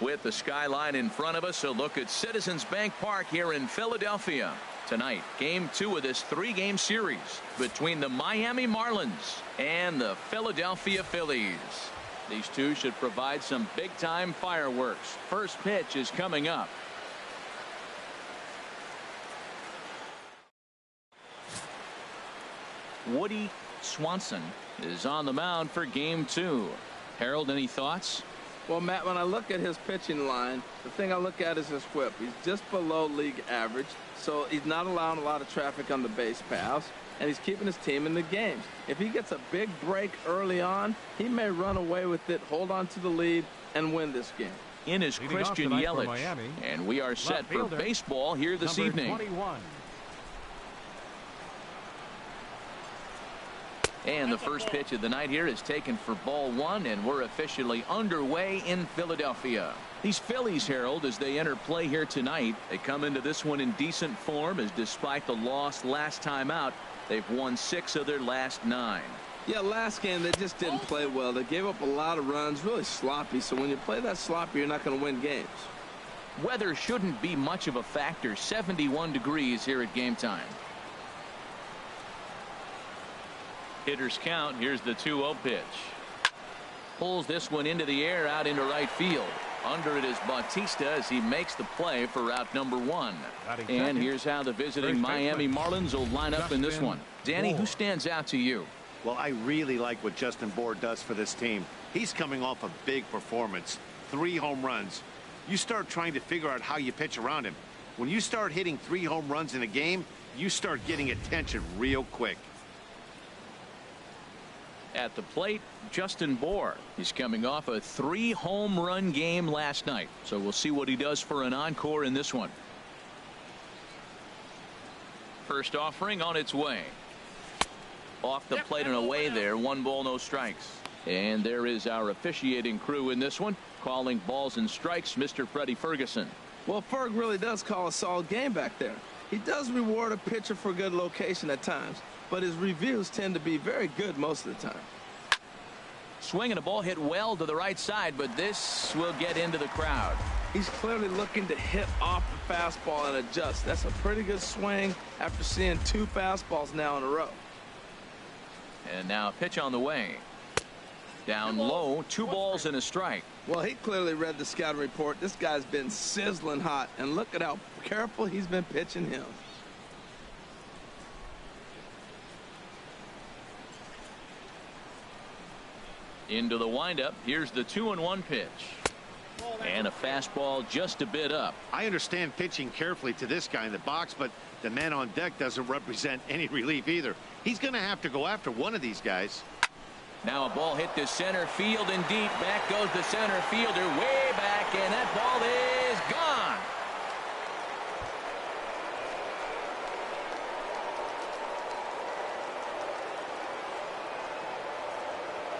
With the skyline in front of us, a look at Citizens Bank Park here in Philadelphia. Tonight, game 2 of this 3-game series between the Miami Marlins and the Philadelphia Phillies. These two should provide some big-time fireworks. First pitch is coming up. Woody Swanson is on the mound for game 2. Harold, any thoughts? Well, Matt, when I look at his pitching line, the thing I look at is his whip. He's just below league average, so he's not allowing a lot of traffic on the base paths, and he's keeping his team in the games. If he gets a big break early on, he may run away with it, hold on to the lead, and win this game. In is Christian Yelich, and we are set for baseball here this evening. 21. And the first pitch of the night here is taken for ball 1, and we're officially underway in Philadelphia. These Phillies, Harold, as they enter play here tonight, they come into this one in decent form, as despite the loss last time out, they've won 6 of their last 9. Yeah, last game they just didn't play well. They gave up a lot of runs, really sloppy. So when you play that sloppy, you're not going to win games. Weather shouldn't be much of a factor. 71 degrees here at game time. Hitters count. Here's the 2-0 pitch. Pulls this one into the air out into right field. Under it is Bautista as he makes the play for route number 1. And here's how the visiting Miami Marlins will line up in this one. Danny, who stands out to you? Well, I really like what Justin Bour does for this team. He's coming off a big performance. 3 home runs. You start trying to figure out how you pitch around him. When you start hitting 3 home runs in a game, you start getting attention real quick. At the plate, Justin Bour. He's coming off a 3-home run game last night. So we'll see what he does for an encore in this one. First offering on its way. Off the plate and away there. 1 ball, no strikes. And there is our officiating crew in this one, calling balls and strikes, Mr. Freddie Ferguson. Well, Ferg really does call a solid game back there. He does reward a pitcher for good location at times, but his reviews tend to be very good most of the time. Swing and a ball hit well to the right side, but this will get into the crowd. He's clearly looking to hit off the fastball and adjust. That's a pretty good swing after seeing 2 fastballs now in a row. And now a pitch on the way. Down low, 2 balls and a strike. Well, he clearly read the scouting report. This guy's been sizzling hot, and look at how careful he's been pitching him. Into the windup. Here's the 2-1 pitch. And a fastball just a bit up. I understand pitching carefully to this guy in the box, but the man on deck doesn't represent any relief either. He's going to have to go after one of these guys. Now a ball hit to center field and deep. Back goes the center fielder way back, and that ball is gone.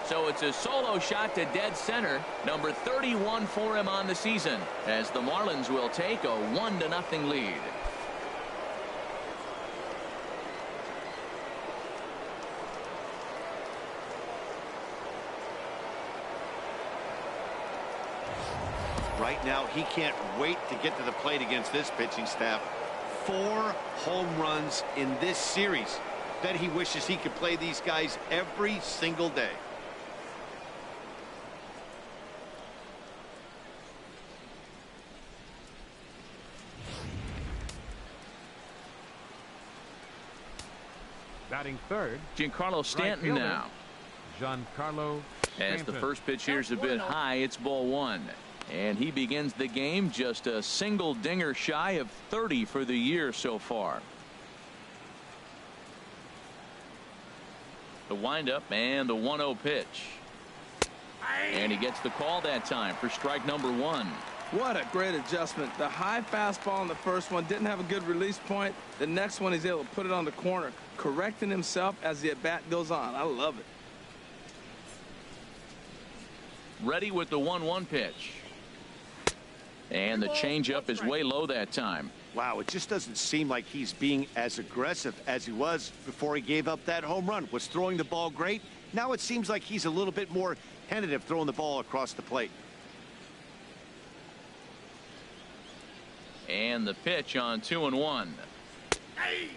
So it's a solo shot to dead center, number 31 for him on the season, as the Marlins will take a 1-0 lead. Right now, he can't wait to get to the plate against this pitching staff. 4 home runs in this series. Bet he wishes he could play these guys every single day. Batting third, Giancarlo Stanton right now. Giancarlo As the Stanton. first pitch here's a bit high, it's ball 1. And he begins the game just a single dinger shy of 30 for the year so far. The windup and the 1-0 pitch. And he gets the call that time for strike number 1. What a great adjustment. The high fastball in the first one didn't have a good release point. The next one he's able to put it on the corner, correcting himself as the at-bat goes on. I love it. Ready with the 1-1 pitch. And the changeup is way low that time. Wow, it just doesn't seem like he's being as aggressive as he was before he gave up that home run. Was throwing the ball great. Now it seems like he's a little bit more tentative throwing the ball across the plate. And the pitch on 2-1.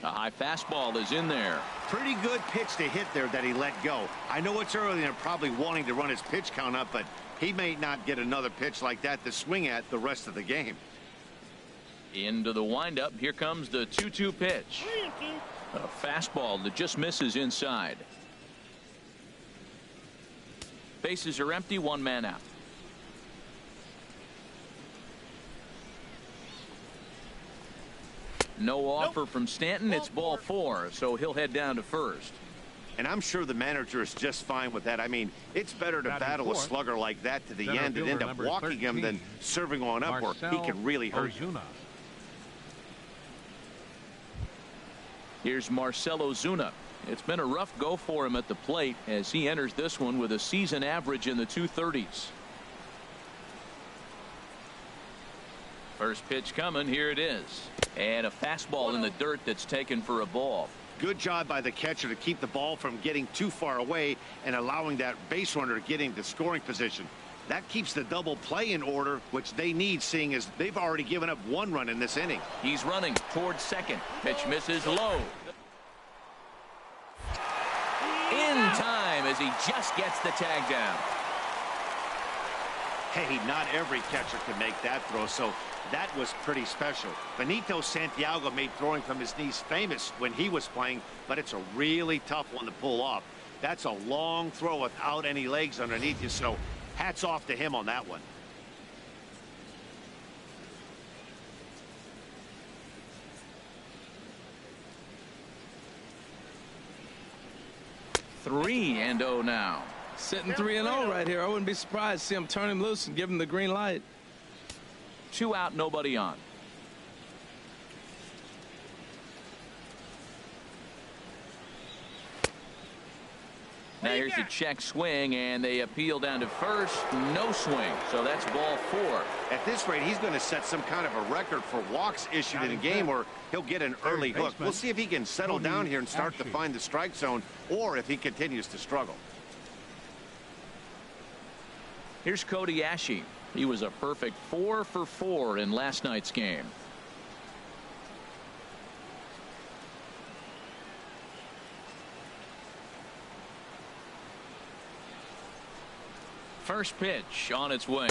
A high fastball is in there. Pretty good pitch to hit there that he let go. I know it's early and they're probably wanting to run his pitch count up, but he may not get another pitch like that to swing at the rest of the game. Into the windup. Here comes the 2-2 pitch. A fastball that just misses inside. Bases are empty. One man out. No offer from Stanton. It's ball 4, so he'll head down to first. And I'm sure the manager is just fine with that. I mean, it's better to battle a slugger like that to the end and end up walking him than serving on up where he can really hurt you. Here's Marcell Ozuna. It's been a rough go for him at the plate as he enters this one with a season average in the 230s. First pitch coming. Here it is. And a fastball in the dirt that's taken for a ball. Good job by the catcher to keep the ball from getting too far away and allowing that base runner to get into scoring position. That keeps the double play in order, which they need, seeing as they've already given up 1 run in this inning. He's running towards second. Pitch misses low. In time as he just gets the tag down. Hey, not every catcher can make that throw, so that was pretty special. Benito Santiago made throwing from his knees famous when he was playing, but it's a really tough one to pull off. That's a long throw without any legs underneath you, so hats off to him on that one. Three and 0 now. Sitting 3-0 right here. I wouldn't be surprised to see him turn him loose and give him the green light. 2 out, nobody on. Now here's a check swing, and they appeal down to first. No swing, so that's ball 4. At this rate, he's going to set some kind of a record for walks issued in a game, or he'll get an early hook. We'll see if he can settle down here and start to find the strike zone, or if he continues to struggle. Here's Cody Ashe. He was a perfect 4 for 4 in last night's game. First pitch on its way.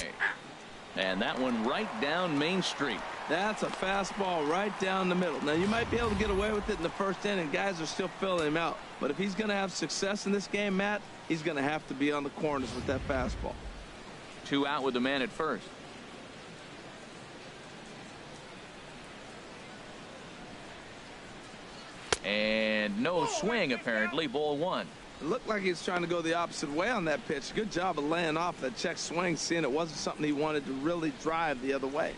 And that one right down Main Street. That's a fastball right down the middle. Now, you might be able to get away with it in the first inning. Guys are still filling him out. But if he's going to have success in this game, Matt, he's going to have to be on the corners with that fastball. 2 out with the man at first. And no swing, apparently. Ball 1. It looked like he was trying to go the opposite way on that pitch. Good job of laying off that check swing, seeing it wasn't something he wanted to really drive the other way.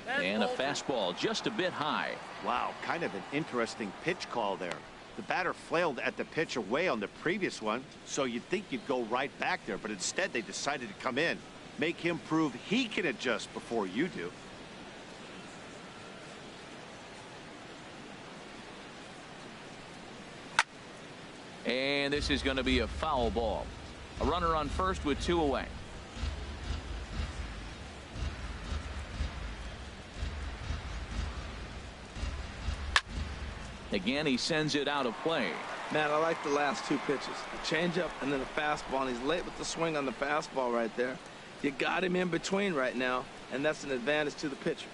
And a fastball just a bit high. Wow, kind of an interesting pitch call there. The batter flailed at the pitch away on the previous one, so you'd think you'd go right back there, but instead they decided to come in, make him prove he can adjust before you do. And this is going to be a foul ball. A runner on first with 2 away. Again, he sends it out of play. Man, I like the last 2 pitches. A changeup and then a fastball, and he's late with the swing on the fastball right there. You got him in between right now, and that's an advantage to the pitcher.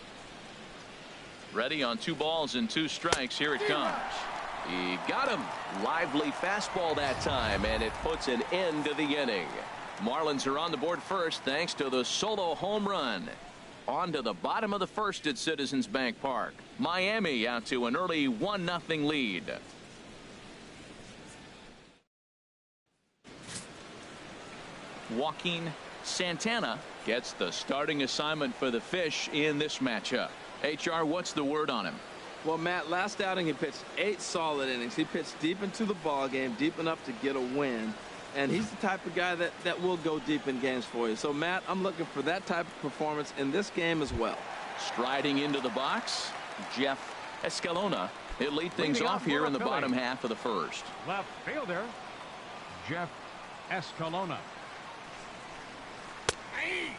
Ready on 2 balls and 2 strikes. Here it comes. He got him. Lively fastball that time, and it puts an end to the inning. Marlins are on the board first thanks to the solo home run. On to the bottom of the first at Citizens Bank Park. Miami out to an early 1-0 lead. Joaquin Santana gets the starting assignment for the Fish in this matchup. HR, what's the word on him? Well, Matt, last outing he pitched 8 solid innings. He pitched deep into the ball game, deep enough to get a win. And he's the type of guy that will go deep in games for you. So, Matt, I'm looking for that type of performance in this game as well. Striding into the box, Jeff Escalona. He'll lead things off here in the bottom half of the first. Left fielder, Jeff Escalona.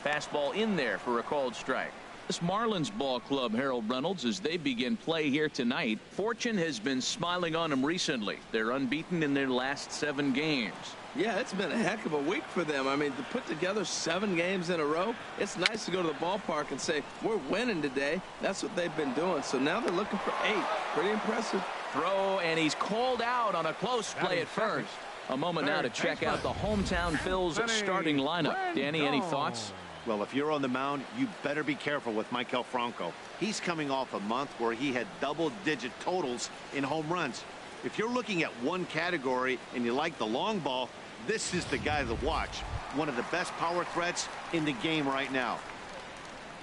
Fastball in there for a called strike. This Marlins ball club, Harold Reynolds, as they begin play here tonight, fortune has been smiling on them recently. They're unbeaten in their last 7 games. Yeah, it's been a heck of a week for them. I mean, to put together 7 games in a row, it's nice to go to the ballpark and say, we're winning today. That's what they've been doing. So now they're looking for 8. Pretty impressive. Throw, and he's called out on a close play at first. A moment now to check out the hometown Phils starting lineup. Danny, any thoughts? Well, if you're on the mound, you better be careful with Maikel Franco. He's coming off a month where he had double-digit totals in home runs. If you're looking at one category and you like the long ball, this is the guy to watch. One of the best power threats in the game right now.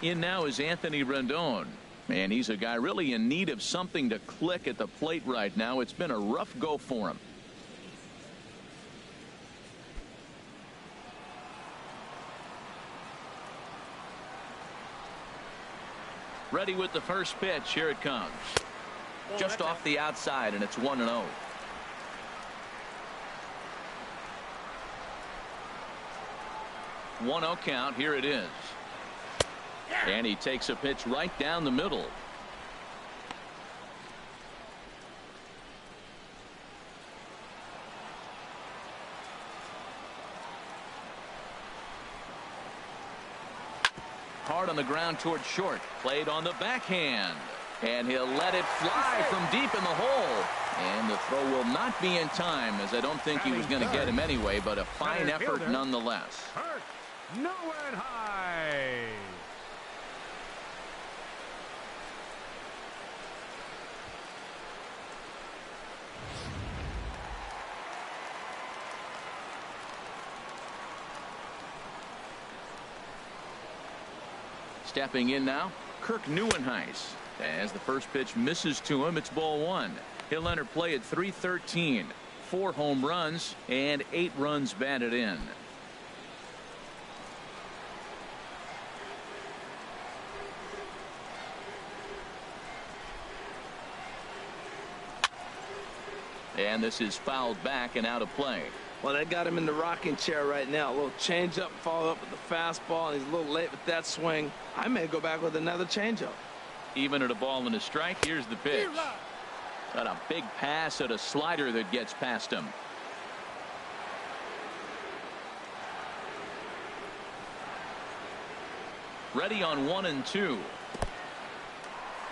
In now is Anthony Rendon. Man, he's a guy really in need of something to click at the plate right now. It's been a rough go for him. Ready with the first pitch. Here it comes. Just off the outside, and it's 1-0. One 0 count. Here it is. And he takes a pitch right down the middle. Hard on the ground towards short. Played on the backhand. And he'll let it fly from deep in the hole. And the throw will not be in time, as I don't think he was going to get him anyway, but a fine effort nonetheless. Nowhere high. Stepping in now, Kirk Neuenhuis. As the first pitch misses to him, it's ball 1. He'll enter play at .313. 4 home runs and 8 runs batted in. And this is fouled back and out of play. Well, they got him in the rocking chair right now. A little changeup, follow up with the fastball, and he's a little late with that swing. I may go back with another changeup. Even at a ball and a strike, here's the pitch. Got a big pass at a slider that gets past him. Ready on 1 and 2.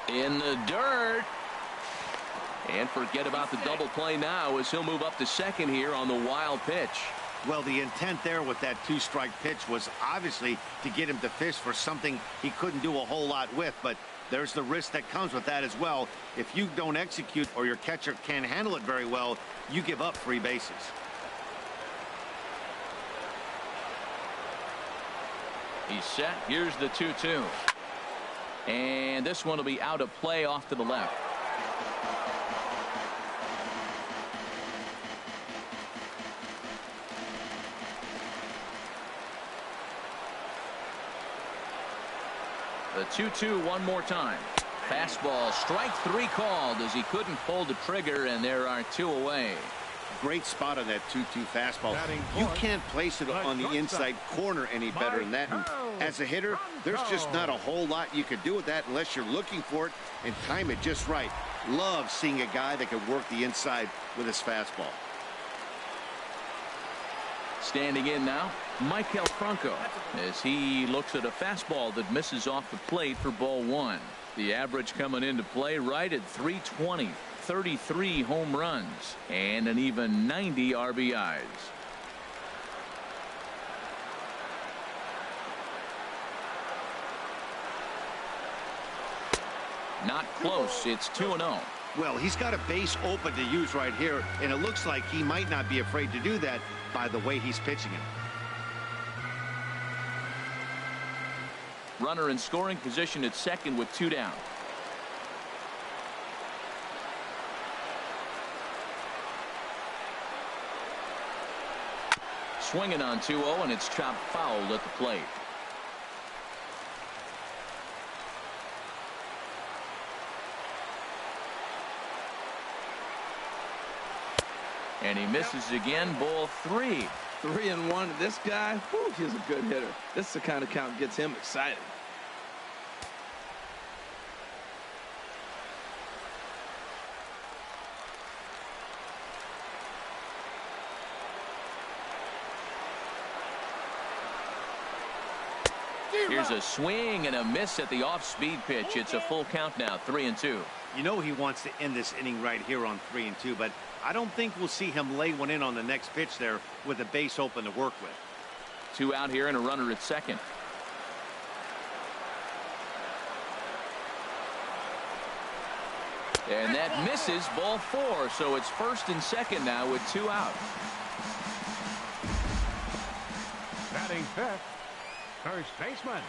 In the dirt. And forget about the double play now, as he'll move up to second here on the wild pitch. Well, the intent there with that 2-strike pitch was obviously to get him to fish for something he couldn't do a whole lot with, but there's the risk that comes with that as well. If you don't execute or your catcher can't handle it very well, you give up 3 bases. He's set. Here's the 2-2. And this one will be out of play off to the left. The 2-2 one more time. Fastball, strike 3 called, as he couldn't pull the trigger, and there are 2 away. Great spot on that 2-2 fastball. You can't place it on the inside corner any better than that. And as a hitter, there's just not a whole lot you could do with that unless you're looking for it and time it just right. Love seeing a guy that can work the inside with his fastball. Standing in now, Maikel Franco, as he looks at a fastball that misses off the plate for ball 1. The average coming into play right at .320, 33 home runs, and an even 90 RBIs. Not close. It's 2-0. Well, he's got a base open to use right here, and it looks like he might not be afraid to do that by the way he's pitching it. Runner in scoring position at second with 2 down. Swinging on 2-0, and it's chopped foul at the plate. And he misses again, ball 3. 3-1. This guy, whew, he's a good hitter. This is the kind of count gets him excited. Here's a swing and a miss at the off-speed pitch. It's a full count now, 3-2. You know he wants to end this inning right here on 3-2, but I don't think we'll see him lay one in on the next pitch there with a base open to work with. 2 out here and a runner at second. And that misses, ball 4, so it's first and second now with 2 out. Batting fifth, first baseman,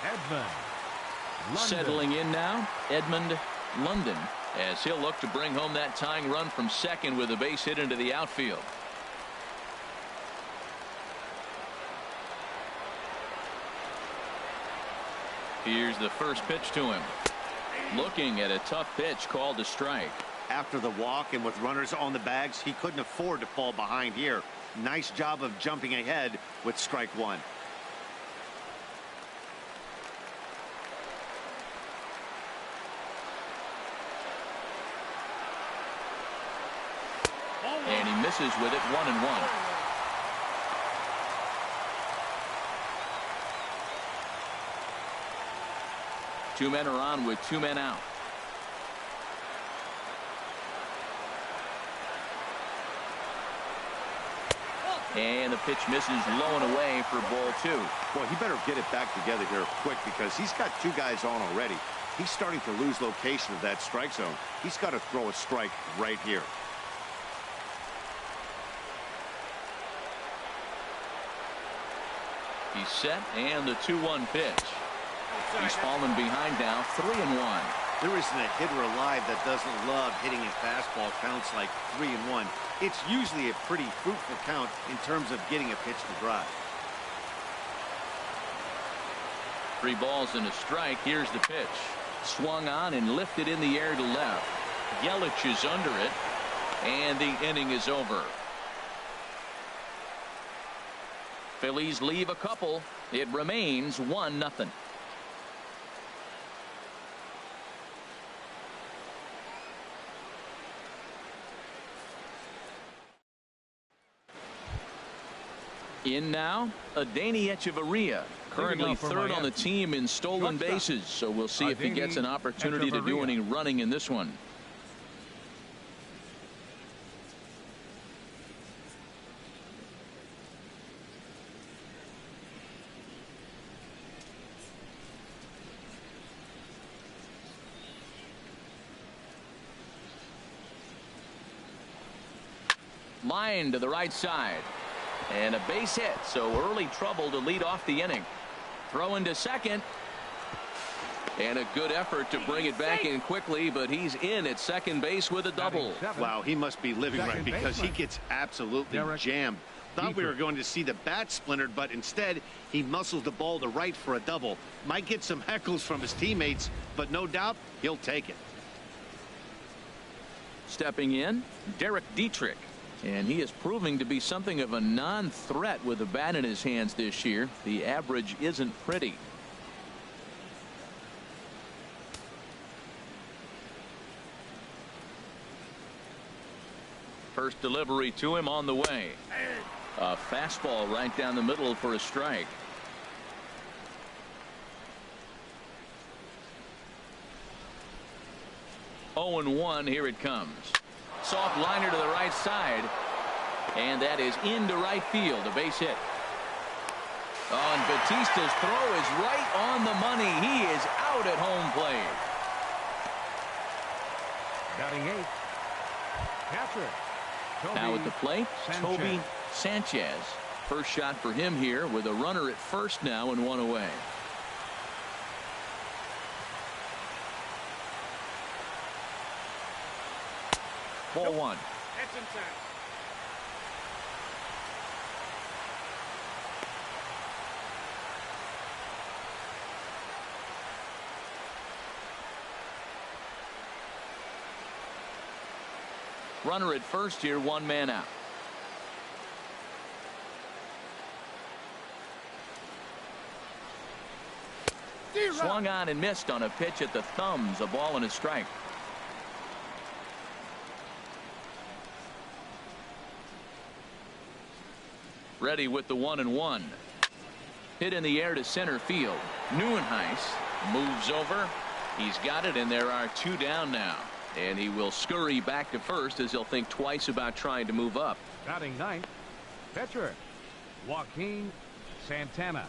Edmund London. Settling in now, Edmund London, as he'll look to bring home that tying run from second with a base hit into the outfield. Here's the first pitch to him. Looking at a tough pitch called a strike. After the walk and with runners on the bags, he couldn't afford to fall behind here. Nice job of jumping ahead with strike 1. And he misses with it, 1-1. Two men are on with 2 men out. And the pitch misses low and away for ball 2. Boy, he better get it back together here quick because he's got 2 guys on already. He's starting to lose location of that strike zone. He's got to throw a strike right here. He's set, and the 2-1 pitch. He's fallen behind now, 3-1. There isn't a hitter alive that doesn't love hitting a fastball counts like 3-1. It's usually a pretty fruitful count in terms of getting a pitch to drive. 3 balls and a strike. Here's the pitch. Swung on and lifted in the air to left. Yelich is under it, and the inning is over. Phillies leave a couple. It remains 1-0. In now, Adeiny Echeverria, currently third on the team in stolen bases, so we'll see if he gets an opportunity to do any running in this one. Line to the right side. And a base hit, so early trouble to lead off the inning. Throw into second. And a good effort to bring it back in quickly, but he's in at second base with a double. Wow, he must be living right because he gets absolutely jammed. Thought we were going to see the bat splintered, but instead he muscles the ball to right for a double. Might get some heckles from his teammates, but no doubt he'll take it. Stepping in, Derek Dietrich. And he is proving to be something of a non-threat with the bat in his hands this year. The average isn't pretty. First delivery to him on the way. A fastball right down the middle for a strike. Oh and 1, here it comes. Soft liner to the right side, and that is into right field, a base hit. Oh, and Batista's throw is right on the money. He is out at home plate. Batting 8th, catcher. Now at the plate, Toby Sanchez. First shot for him here with a runner at first now and 1 away. Ball 1. That's inside. Runner at first here, 1 man out. Swung on and missed on a pitch at the thumbs. A ball and a strike. Ready with the 1-1. Hit in the air to center field. Neuenhuis moves over. He's got it, and there are 2 down now. And he will scurry back to first as he'll think twice about trying to move up. Batting ninth, pitcher Joaquin Santana.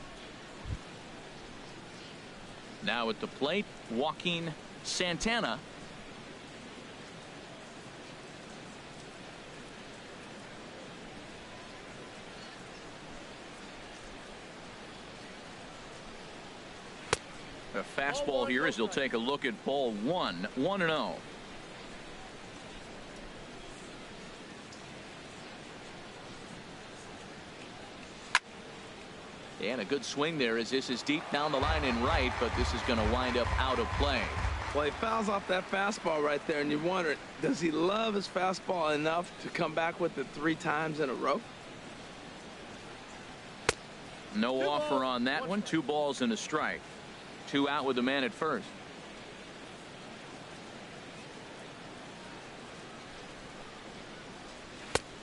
Now at the plate, Joaquin Santana. A fastball here as he'll take a look at ball 1. 1-0. And a good swing there as this is deep down the line in right, but this is going to wind up out of play. Well, he fouls off that fastball right there, and you wonder, does he love his fastball enough to come back with it 3 times in a row? No offer on that one. 2 balls and a strike. 2 out with the man at first.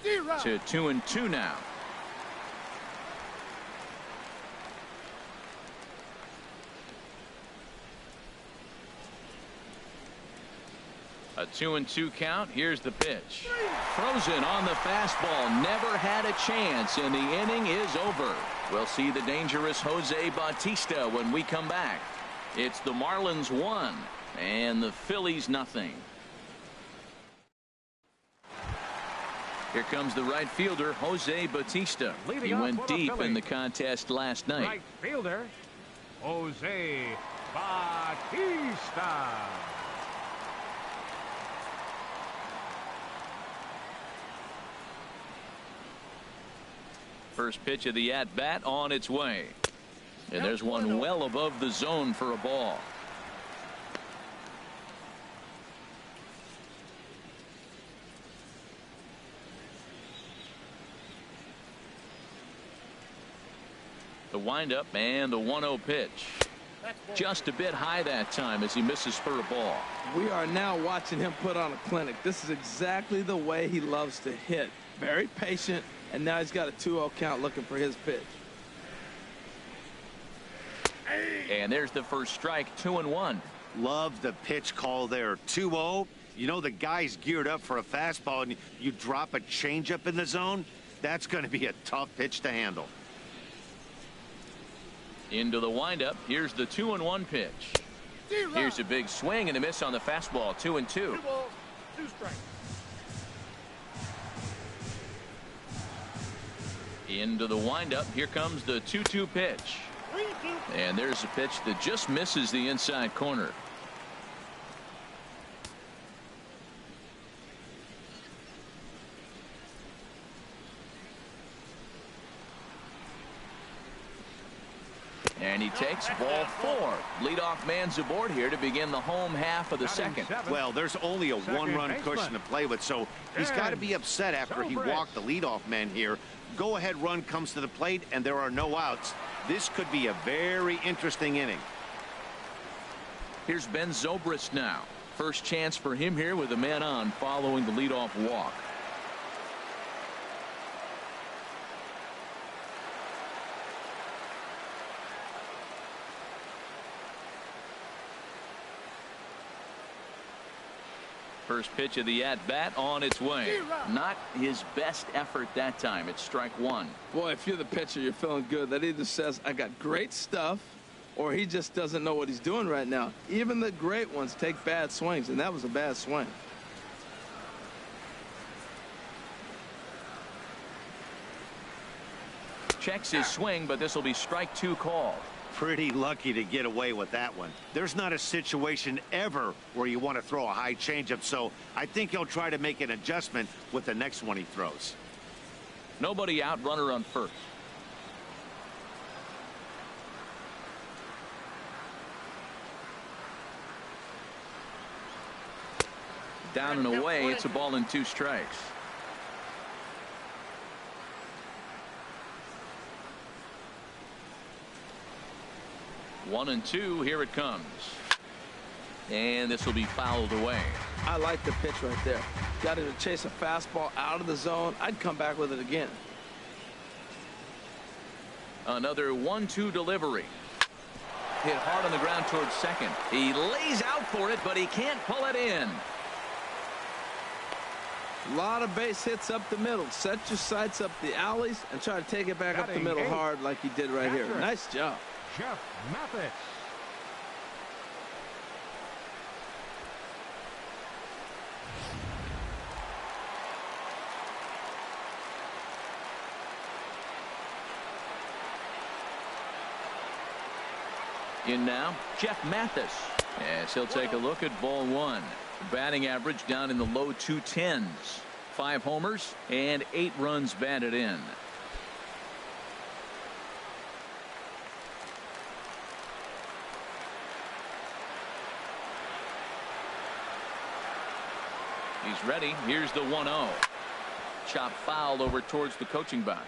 To 2-2 now. A 2-2 count. Here's the pitch. Frozen on the fastball. Never had a chance, and the inning is over. We'll see the dangerous Jose Bautista when we come back. It's the Marlins 1 and the Phillies nothing. Here comes the right fielder, Jose Bautista. He went deep in the contest last night. Right fielder Jose Bautista. First pitch of the at-bat on its way. And there's one well above the zone for a ball. The windup and the 1-0 pitch. Just a bit high that time as he misses for a ball. We are now watching him put on a clinic. This is exactly the way he loves to hit. Very patient, and now he's got a 2-0 count looking for his pitch. And there's the first strike. 2-1. Love the pitch call there. 2-0. You know the guy's geared up for a fastball, and you drop a changeup in the zone. That's going to be a tough pitch to handle. Into the windup. Here's the 2-1 pitch. Here's a big swing and a miss on the fastball. 2-2. 2 balls, 2 strikes. Into the windup. Here comes the 2-2 pitch. And there's a pitch that just misses the inside corner. And he takes ball 4. Leadoff man's aboard here to begin the home half of the second. Well, there's only a 1-run cushion to play with, so he's got to be upset after he walked the leadoff man here. Go-ahead run comes to the plate, and there are no outs. This could be a very interesting inning. Here's Ben Zobrist now. First chance for him here with a man on following the leadoff walk. First pitch of the at-bat on its way. Not his best effort that time. It's strike 1. Boy, if you're the pitcher, you're feeling good. That either says, I got great stuff, or he just doesn't know what he's doing right now. Even the great ones take bad swings, and that was a bad swing. Checks his swing, but this will be strike 2 called. Pretty lucky to get away with that one. There's not a situation ever where you want to throw a high changeup, so I think he'll try to make an adjustment with the next one he throws. Nobody out, runner on first. Down and away, it's a ball and 2 strikes. 1-2. Here it comes. And this will be fouled away. I like the pitch right there. Got him to chase a fastball out of the zone. I'd come back with it again. Another 1-2 delivery. Hit hard on the ground towards second. He lays out for it, but he can't pull it in. A lot of base hits up the middle. Set your sights up the alleys and try to take it back up the middle hard like he did right here. Nice job. Jeff Mathis. In now, Jeff Mathis. As he'll take a look at ball one. Batting average down in the low 210s. 5 homers and 8 runs batted in. He's ready. Here's the 1-0. Chop fouled over towards the coaching box.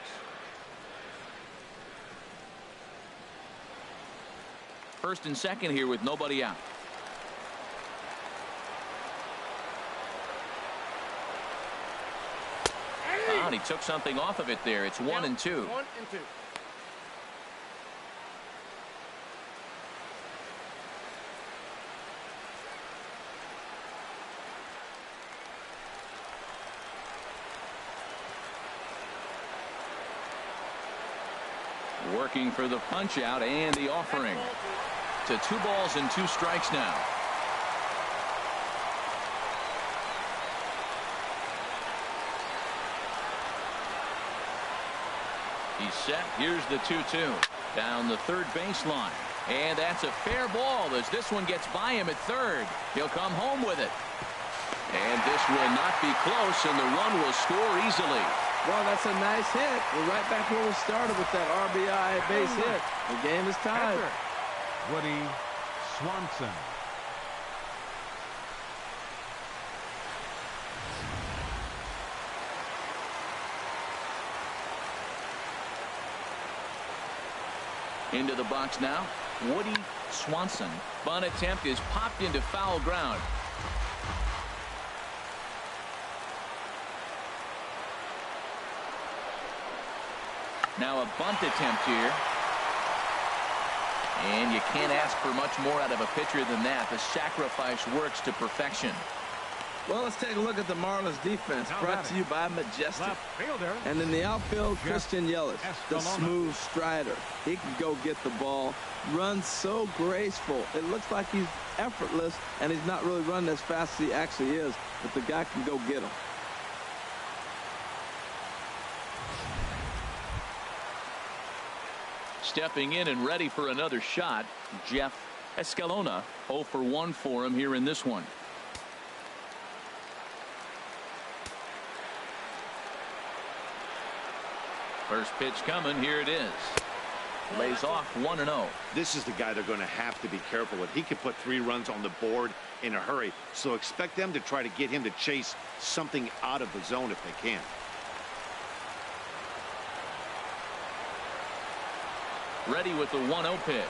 First and second here with nobody out. And he took something off of it there. It's 1-2. 1-2. Working for the punch out and the offering. To 2 balls and 2 strikes now. He's set. Here's the 2-2 down the third baseline, and that's a fair ball as this one gets by him at third. He'll come home with it, and this will not be close, and the run will score easily. Well, that's a nice hit. We're right back where we started with that RBI base hit. The game is tied. Woody Swanson. Into the box now, Woody Swanson. Bunt attempt is popped into foul ground. Now a bunt attempt here. And you can't ask for much more out of a pitcher than that. The sacrifice works to perfection. Well, let's take a look at the Marlins defense, brought to you by Majestic. Left fielder. And in the outfield, Christian Yelich, the smooth strider. He can go get the ball, runs so graceful. It looks like he's effortless, and he's not really running as fast as he actually is, but the guy can go get him. Stepping in and ready for another shot, Jeff Escalona. 0 for 1 for him here in this one. First pitch coming. Here it is. Lays off 1-0. This is the guy they're going to have to be careful with. He could put 3 runs on the board in a hurry, so expect them to try to get him to chase something out of the zone if they can. Ready with the 1-0 pitch.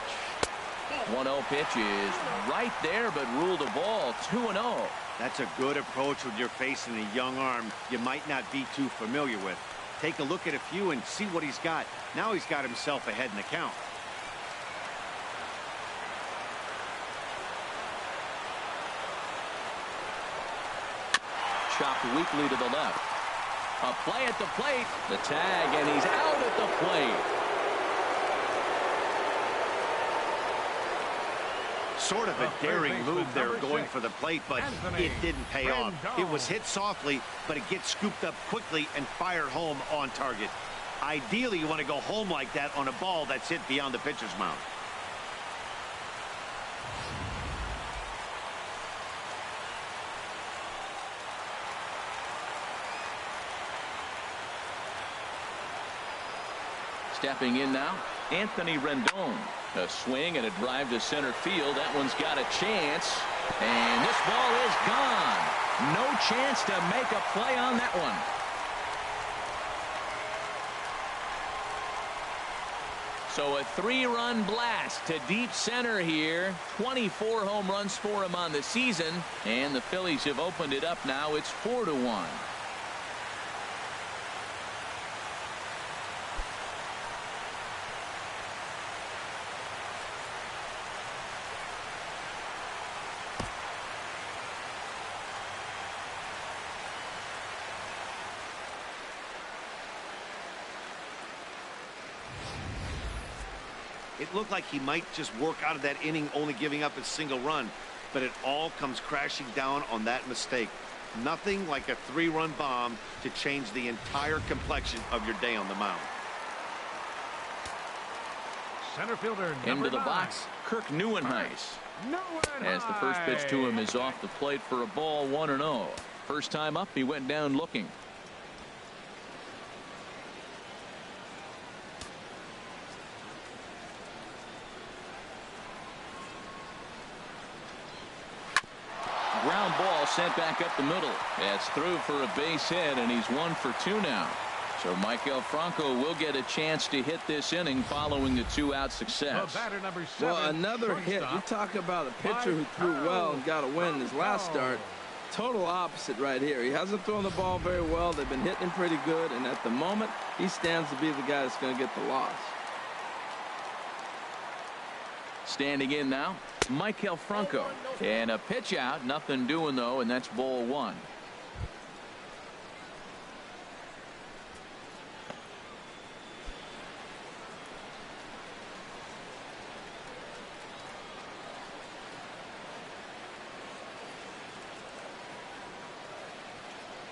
1-0 pitch is right there, but ruled a ball. 2-0. That's a good approach when you're facing a young arm you might not be too familiar with. Take a look at a few and see what he's got. Now he's got himself ahead in the count. Chopped weakly to the left. A play at the plate. The tag, and he's out at the plate. Sort of a daring move there going for the plate, but it didn't pay off. It was hit softly, but it gets scooped up quickly and fired home on target. Ideally, you want to go home like that on a ball that's hit beyond the pitcher's mound. Stepping in now, Anthony Rendon. A swing and a drive to center field. That one's got a chance. And this ball is gone. No chance to make a play on that one. So a 3-run blast to deep center here. 24 home runs for him on the season, and the Phillies have opened it up now. It's 4-1. It looked like he might just work out of that inning only giving up a single run, but it all comes crashing down on that mistake. Nothing like a 3-run bomb to change the entire complexion of your day on the mound. Center fielder into the 9. box, Kirk Neuenhuis. As the first pitch to him is off the plate for a ball, 1-0. First time up, he went down looking. Ground ball sent back up the middle. That's through for a base hit, and he's 1 for 2 now. So Maikel Franco will get a chance to hit this inning following the 2-out success. Batter number 7, well, another hit. You talk about a pitcher who threw well and got a win in his last start. Total opposite right here. He hasn't thrown the ball very well. They've been hitting him pretty good, and at the moment, he stands to be the guy that's going to get the loss. Standing in now, Maikel Franco. And a pitch out, nothing doing though, and that's ball 1.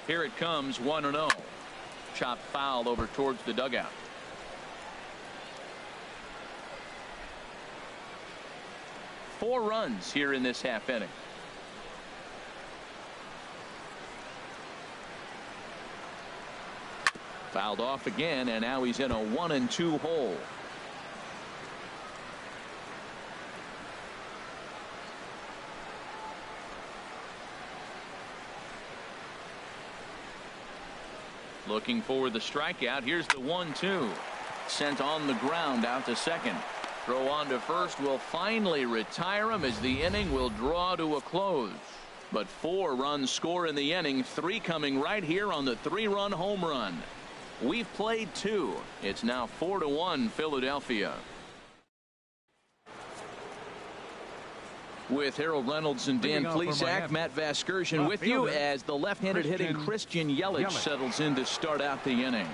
Here it comes, 1-0. Chopped foul over towards the dugout. Four runs here in this half inning. Fouled off again, and now he's in a 1-2 hole. Looking for the strikeout. Here's the 1-2. Sent on the ground out to second. Throw on to first will finally retire him as the inning will draw to a close. But 4 runs score in the inning, 3 coming right here on the 3-run home run. We've played 2. It's now 4-1 Philadelphia. With Harold Reynolds and Dan Plesac, Matt Vasgersian with you as the left-handed hitting Christian Yelich settles in to start out the inning.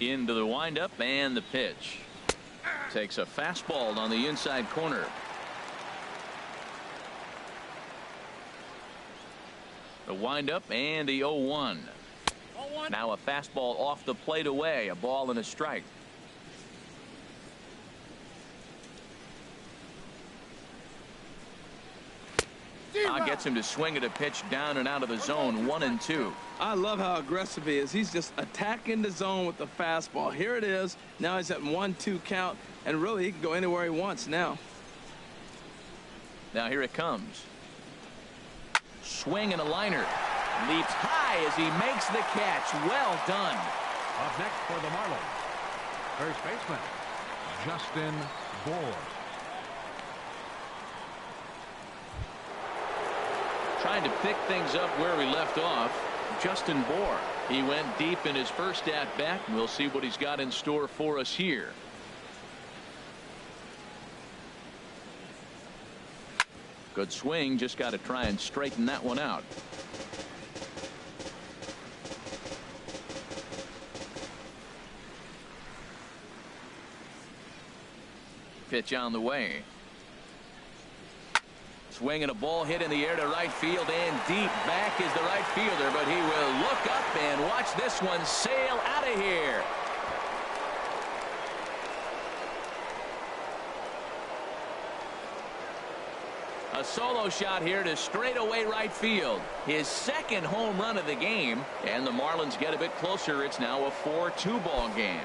Into the windup and the pitch. Takes a fastball on the inside corner. The windup and the 0-1. Now a fastball off the plate away. A ball and a strike. Gets him to swing at a pitch down and out of the zone. 1-2. I love how aggressive he is. He's just attacking the zone with the fastball. Here it is. Now he's at 1-2 count, and really he can go anywhere he wants now. Now here it comes. Swing and a liner. Leaps high as he makes the catch. Well done. Up next for the Marlins, first baseman Justin Bour. Trying to pick things up where we left off. Justin Bour. He went deep in his first at bat. We'll see what he's got in store for us here. Good swing. Just got to try and straighten that one out. Pitch on the way. Swing and a ball hit in the air to right field, and deep back is the right fielder, but he will look up and watch this one sail out of here. A solo shot here to straightaway right field. His second home run of the game, and the Marlins get a bit closer. It's now a 4-2 ball game.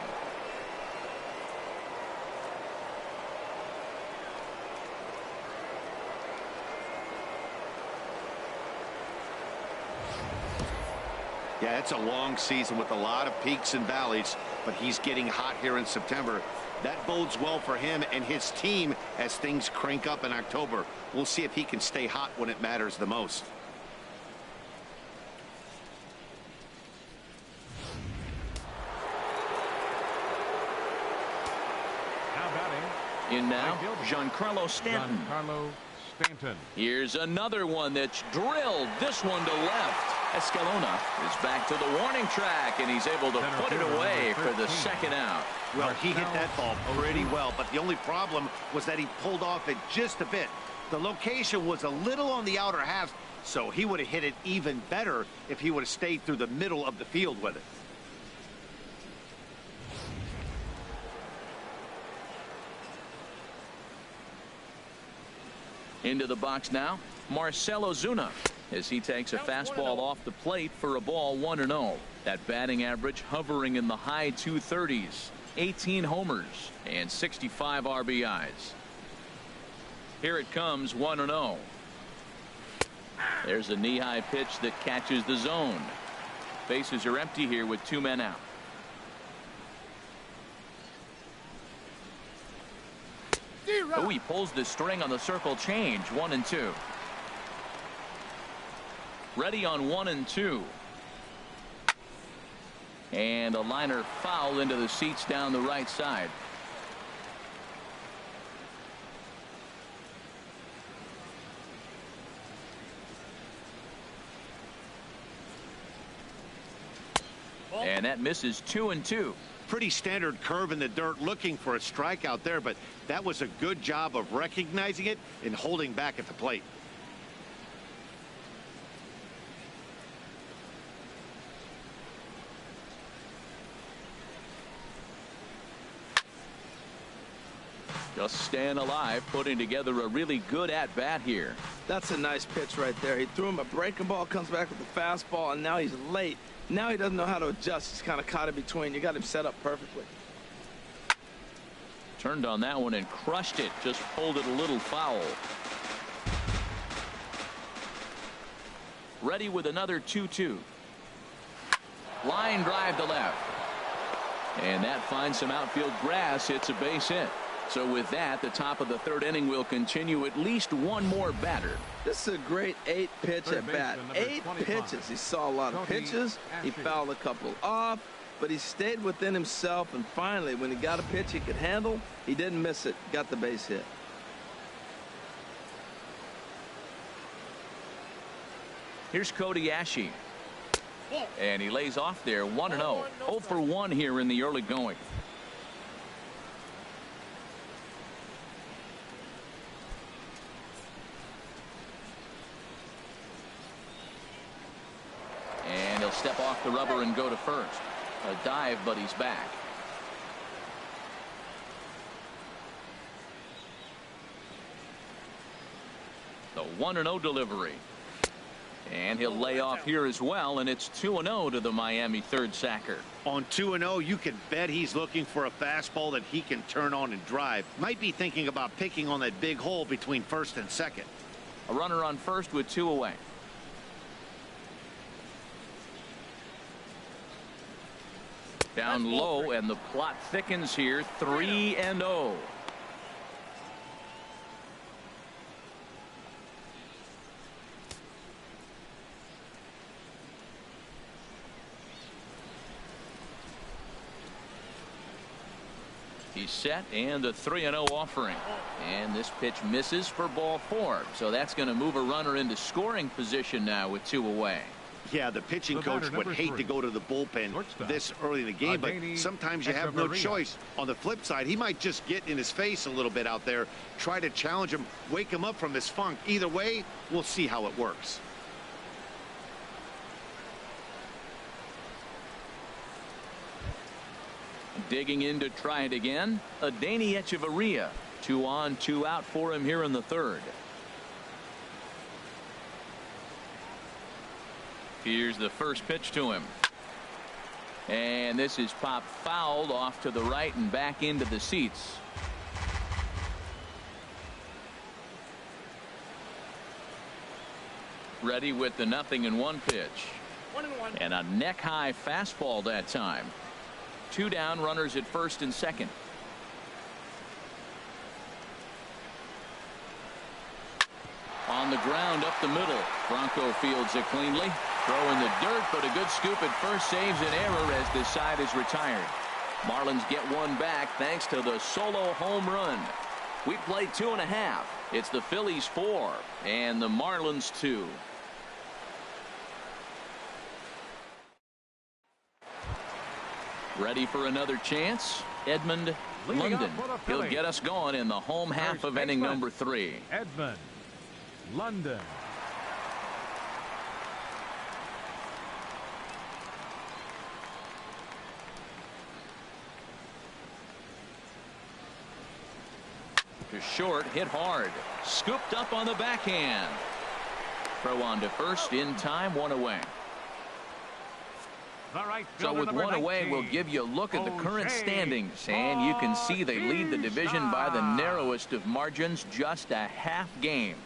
Yeah, it's a long season with a lot of peaks and valleys, but he's getting hot here in September. That bodes well for him and his team as things crank up in October. We'll see if he can stay hot when it matters the most. Now batting. In now, Giancarlo Stanton. Giancarlo Stanton. Here's another one that's drilled. This one to left. Escalona is back to the warning track, and he's able to put it away for the second out. Well, he hit that ball pretty well, but the only problem was that he pulled off it just a bit. The location was a little on the outer half, so he would have hit it even better if he would have stayed through the middle of the field with it. Into the box now, Marcell Ozuna, as he takes a fastball off the plate for a ball 1-0. That batting average hovering in the high 230s, 18 homers and 65 RBIs. Here it comes, 1-0. There's a knee-high pitch that catches the zone. Bases are empty here with 2 men out. Oh, he pulls the string on the circle change. 1-2. Ready on 1-2. And a liner foul into the seats down the right side. And that misses 2-2. Pretty standard curve in the dirt, looking for a strikeout there, but that was a good job of recognizing it and holding back at the plate. Just staying alive, putting together a really good at-bat here. That's a nice pitch right there. He threw him a breaking ball, comes back with the fastball, and now he's late. Now he doesn't know how to adjust. He's kind of caught in between. You got him set up perfectly. Turned on that one and crushed it. Just pulled it a little foul. Ready with another 2-2. Line drive to left. And that finds some outfield grass. Hits a base hit. So with that, the top of the third inning will continue. At least one more batter. This is a great 8-pitch at bat. 8 pitches. He saw a lot of pitches. He fouled a couple off, but he stayed within himself. And finally, when he got a pitch he could handle, he didn't miss it. Got the base hit. Here's Cody Ashe. And he lays off there. 1-0. 0 for 1 here in the early going. And he'll step off the rubber and go to first. A dive, but he's back. The 1-0 delivery. And he'll lay off here as well, and it's 2-0 to the Miami third sacker. On 2-0, you can bet he's looking for a fastball that he can turn on and drive. Might be thinking about picking on that big hole between first and second. A runner on first with 2 away. Down low, and the plot thickens here. 3-0. He's set, and the 3-0 offering. And this pitch misses for ball 4. So that's going to move a runner into scoring position now with 2 away. Yeah, the pitching coach would hate to go to the bullpen this early in the game, but sometimes you have no choice. On the flip side, he might just get in his face a little bit out there, try to challenge him, wake him up from his funk. Either way, we'll see how it works. Digging in to try it again, Adeiny Echeverria. 2 on, 2 out for him here in the third. Here's the first pitch to him. And this is popped fouled off to the right and back into the seats. Ready with the 0-1 pitch. 1-1. And a neck-high fastball that time. 2 down, runners at first and second. On the ground up the middle. Bronco fields it cleanly. Throw in the dirt, but a good scoop at first saves an error as the side is retired. Marlins get one back thanks to the solo home run. We played 2.5. It's the Phillies 4 and the Marlins 2. Ready for another chance? Edmund London. He'll get us going in the home half of inning number 3. Edmund London. To short, hit hard. Scooped up on the backhand. Throw on to first in time, 1 away. So with 1 away, we'll give you a look at the current standings. And you can see they lead the division by the narrowest of margins, just a half game.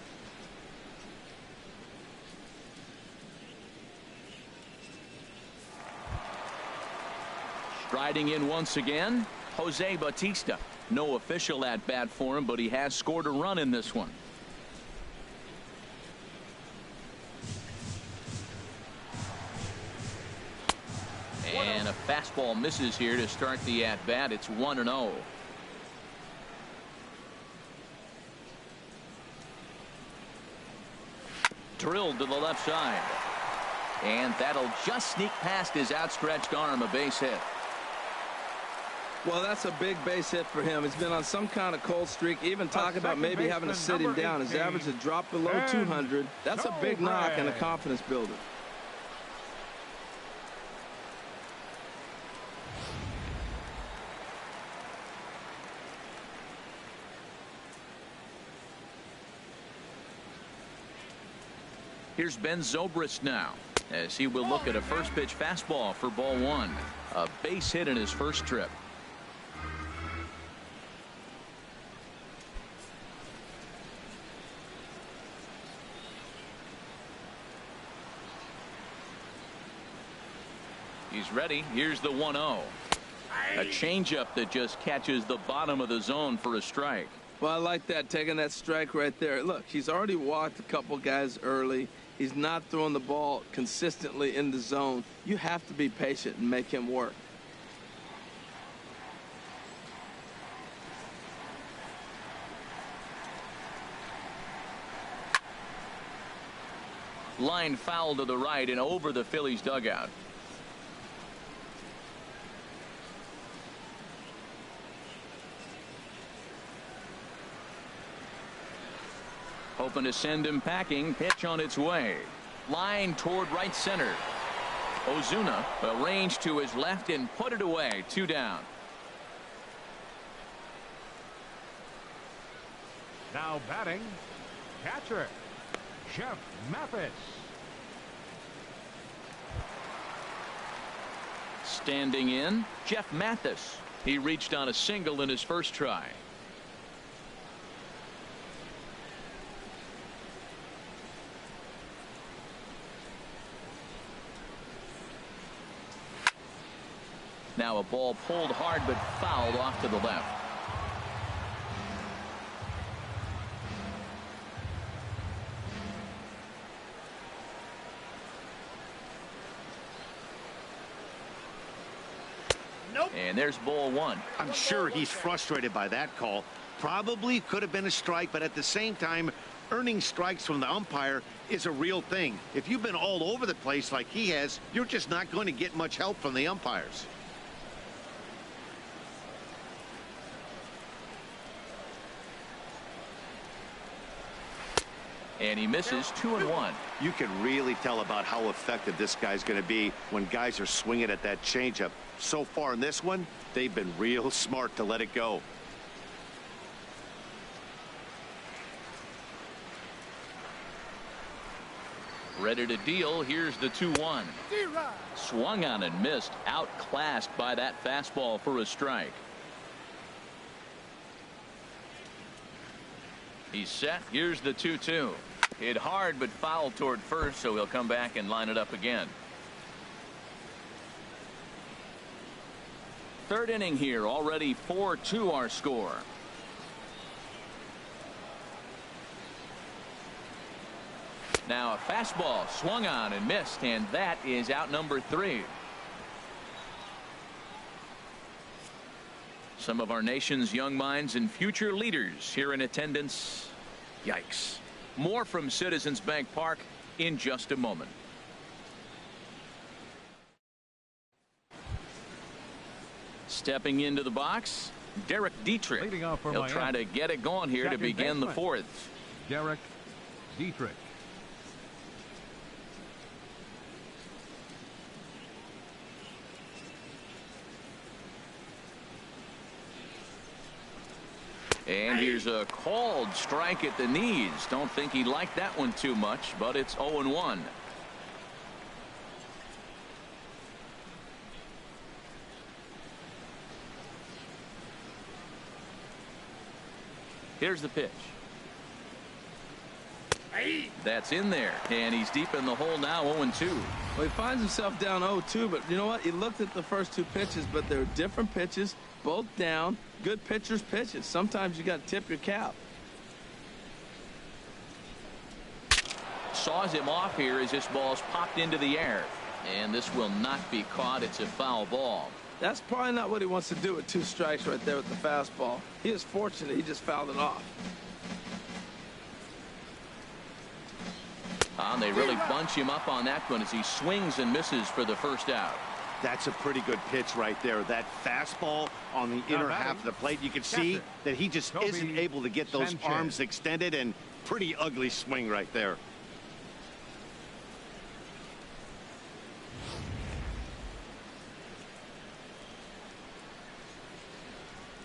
Striding in once again, Jose Bautista. No official at bat for him, but he has scored a run in this one. And a fastball misses here to start the at bat. It's 1-0. Drilled to the left side. And that'll just sneak past his outstretched arm, a base hit. Well, that's a big base hit for him. He's been on some kind of cold streak. Even talking about maybe having to sit him down. His average has dropped below 200. That's a big knock and a confidence builder. Here's Ben Zobrist now, as he will look at a first pitch fastball for ball 1. A base hit in his first trip. He's ready. Here's the 1-0. A changeup that just catches the bottom of the zone for a strike. Well, I like that, taking that strike right there. Look, he's already walked a couple guys early. He's not throwing the ball consistently in the zone. You have to be patient and make him work. Line foul to the right and over the Phillies dugout. Hoping to send him packing. Pitch on its way. Line toward right center. Ozuna arranged to his left and put it away. 2 down. Now batting, catcher Jeff Mathis. Standing in, Jeff Mathis. He reached on a single in his first try. Now a ball pulled hard but fouled off to the left. Nope. And there's ball 1. I'm sure he's frustrated by that call. Probably could have been a strike, but at the same time, earning strikes from the umpire is a real thing. If you've been all over the place like he has, you're just not going to get much help from the umpires. And he misses. 2-1. You can really tell about how effective this guy's going to be when guys are swinging at that changeup. So far in this one, they've been real smart to let it go. Ready to deal. Here's the 2-1. Swung on and missed. Outclassed by that fastball for a strike. He's set. Here's the 2-2. Hit hard but fouled toward first, so he'll come back and line it up again. Third inning here, already 4-2 our score. Now a fastball swung on and missed, and that is out number 3. Some of our nation's young minds and future leaders here in attendance. Yikes. More from Citizens Bank Park in just a moment. Stepping into the box, Derek Dietrich. Leading off for He'll Miami. try to get it going here to begin the fourth. Derek Dietrich. And here's a called strike at the knees. Don't think he liked that one too much, but it's 0-1. Here's the pitch. That's in there, and he's deep in the hole now, 0-2. Well, he finds himself down 0-2, but you know what? He looked at the first 2 pitches, but they're different pitches, both down. Good pitchers' pitches. Sometimes you got to tip your cap. Saws him off here as this ball's popped into the air, and this will not be caught. It's a foul ball. That's probably not what he wants to do with 2 strikes right there with the fastball. He is fortunate he just fouled it off. And they really bunch him up on that one as he swings and misses for the first out. That's a pretty good pitch right there. That fastball on the inner half of the plate. You can see that he just isn't able to get those arms extended, and pretty ugly swing right there.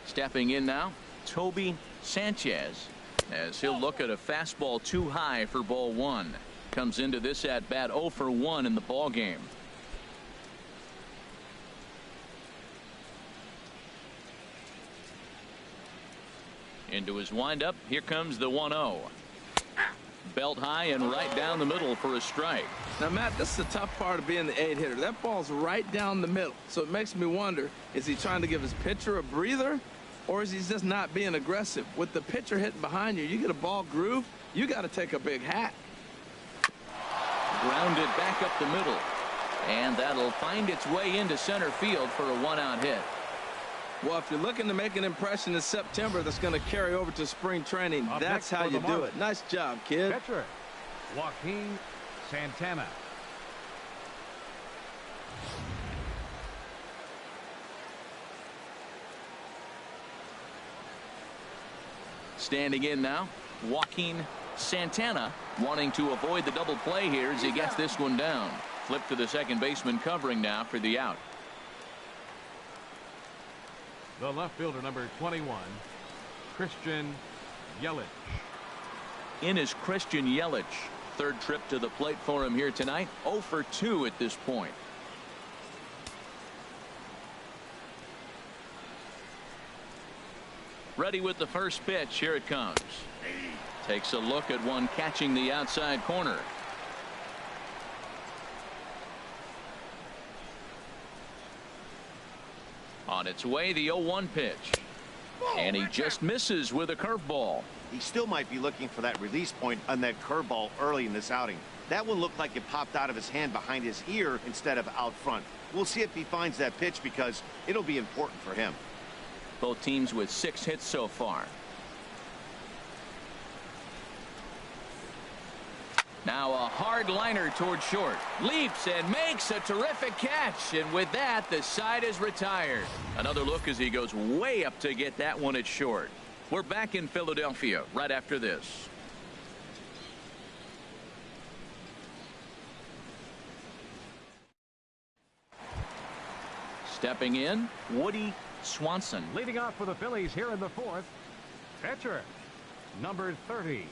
Stepping in now, Toby Sanchez, as he'll look at a fastball too high for ball 1. Comes into this at bat 0 for 1 in the ball game. Into his windup. Here comes the 1-0. Belt high and right down the middle for a strike. Now, Matt, this is the tough part of being the 8-hitter. That ball's right down the middle. So it makes me wonder, is he trying to give his pitcher a breather, or is he just not being aggressive? With the pitcher hitting behind you, you get a ball groove, you got to take a big hack. Grounded back up the middle, and that'll find its way into center field for a 1-out hit. Well, if you're looking to make an impression in September that's going to carry over to spring training, that's how you do it. Nice job, kid. Pitcher, Joaquin Santana. Standing in now, Joaquin Santana, wanting to avoid the double play here as he gets this one down. Flip to the second baseman covering now for the out. The left fielder, number 21, Christian Yelich. In is Christian Yelich. Third trip to the plate for him here tonight. 0 for 2 at this point. Ready with the first pitch. Here it comes. Takes a look at one catching the outside corner. On its way, the 0-1 pitch. And he just misses with a curveball. He still might be looking for that release point on that curveball early in this outing. That one looked like it popped out of his hand behind his ear instead of out front. We'll see if he finds that pitch, because it'll be important for him. Both teams with 6 hits so far. Now a hard liner toward short. Leaps and makes a terrific catch. And with that, the side is retired. Another look as he goes way up to get that one at short. We're back in Philadelphia right after this. Stepping in, Woody Swanson. Leading off for the Phillies here in the fourth, pitcher, number 30.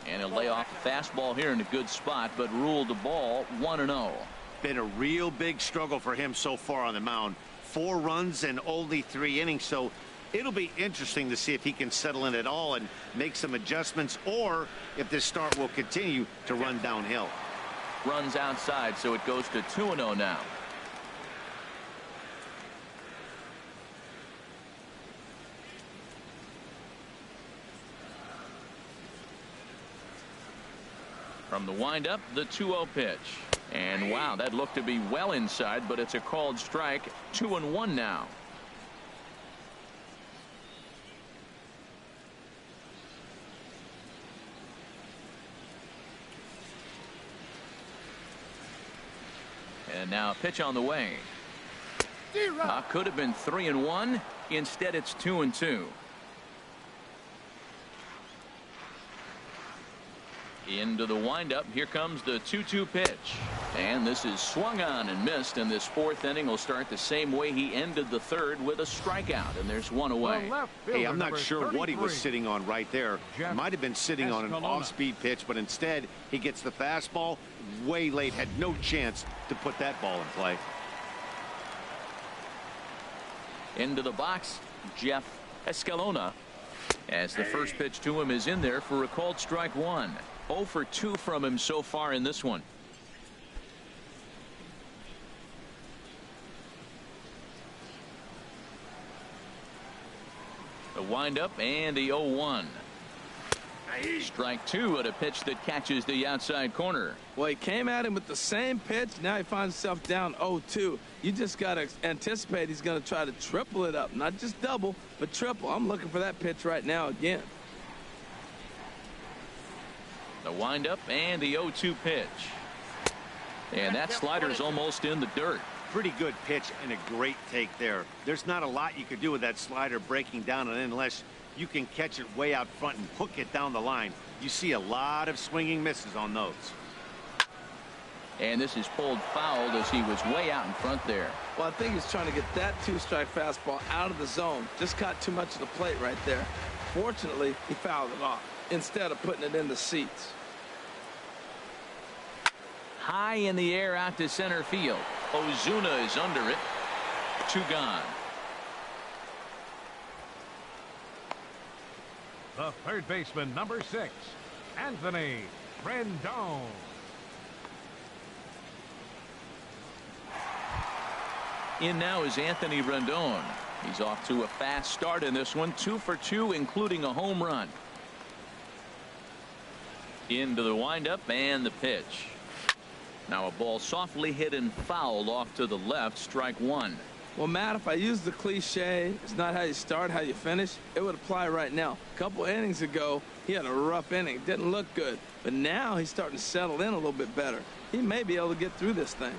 And he'll lay off a fastball here in a good spot, but ruled the ball 1-0. Been a real big struggle for him so far on the mound. 4 runs and only 3 innings, so It'll be interesting to see if he can settle in at all and make some adjustments, or if this start will continue to run downhill. Runs outside, so it goes to 2-0 now. From the windup, the 2-0 pitch. And wow, that looked to be well inside, but it's a called strike. 2-1 now. And now a pitch on the way. Could have been 3-1. Instead, it's 2-2. Into the windup. Here comes the 2-2 pitch. And this is swung on and missed. And this fourth inning will start the same way he ended the third, with a strikeout. And there's one away. Hey, I'm not sure what he was sitting on right there. Might have been sitting on an off-speed pitch, but instead he gets the fastball way late. Had no chance to put that ball in play. Into the box, Jeff Escalona, as the first pitch to him is in there for a called strike one. 0 for 2 from him so far in this one. The windup and the 0-1. Strike 2 at a pitch that catches the outside corner. Well, he came at him with the same pitch. Now he finds himself down 0-2. You just got to anticipate he's going to try to triple it up. Not just double, but triple. I'm looking for that pitch right now again. The windup and the 0-2 pitch. And that slider's almost in the dirt. Pretty good pitch and a great take there. There's not a lot you could do with that slider breaking down, and unless you can catch it way out front and hook it down the line. You see a lot of swinging misses on those. And this is pulled fouled as he was way out in front there. Well, I think he's trying to get that two-strike fastball out of the zone. Just caught too much of the plate right there. Fortunately, he fouled it off instead of putting it in the seats. High in the air out to center field. Ozuna is under it. 2 gone. The third baseman, number 6, Anthony Rendon. In now is Anthony Rendon. He's off to a fast start in this one. 2 for 2, including a home run. Into the windup and the pitch. Now a ball softly hit and fouled off to the left. Strike 1. Well, Matt, if I use the cliche, it's not how you start, how you finish, it would apply right now. A couple innings ago, he had a rough inning. Didn't look good. But now he's starting to settle in a little bit better. He may be able to get through this thing.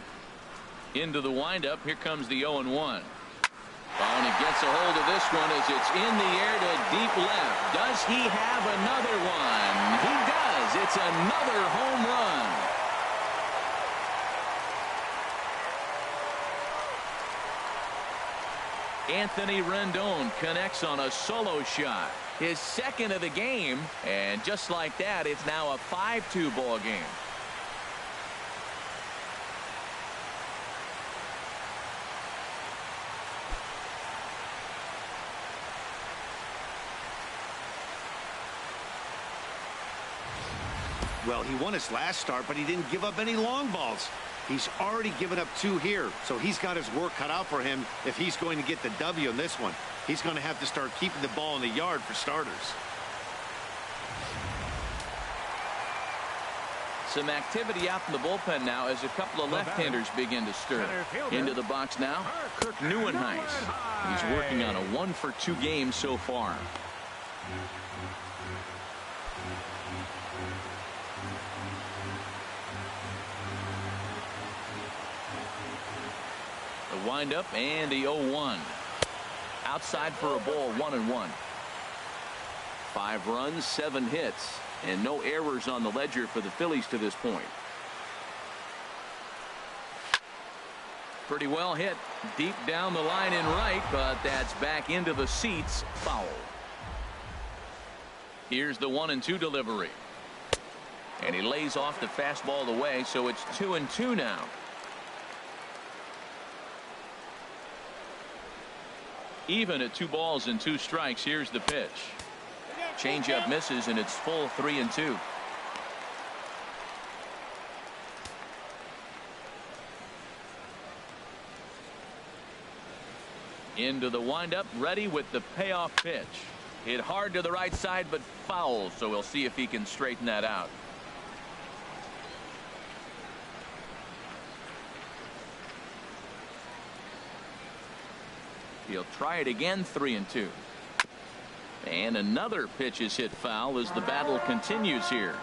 Into the windup. Here comes the 0-1. And he gets a hold of this one as it's in the air to deep left. Does he have another one? He does. It's another home run. Anthony Rendon connects on a solo shot. His second of the game. And just like that, it's now a 5-2 ball game. Well, he won his last start, but he didn't give up any long balls. He's already given up 2 here, so he's got his work cut out for him if he's going to get the W in this one. He's going to have to start keeping the ball in the yard for starters. Some activity out in the bullpen now as a couple of left-handers begin to stir. Into the box now, Kirk Neuenhuis. He's working on a 1 for 2 game so far. The windup and the 0-1. Outside for a ball, 1-1. 5 runs, 7 hits, and no errors on the ledger for the Phillies to this point. Pretty well hit deep down the line in right, but that's back into the seats. Foul. Here's the 1-2 delivery. And he lays off the fastball away, so it's 2-2 now. Even at 2 balls and 2 strikes. Here's the pitch. Changeup misses, and it's full 3-2. Into the windup, ready with the payoff pitch. Hit hard to the right side, but foul, so we'll see if he can straighten that out. He'll try it again. 3-2. And another pitch is hit foul as the battle continues here.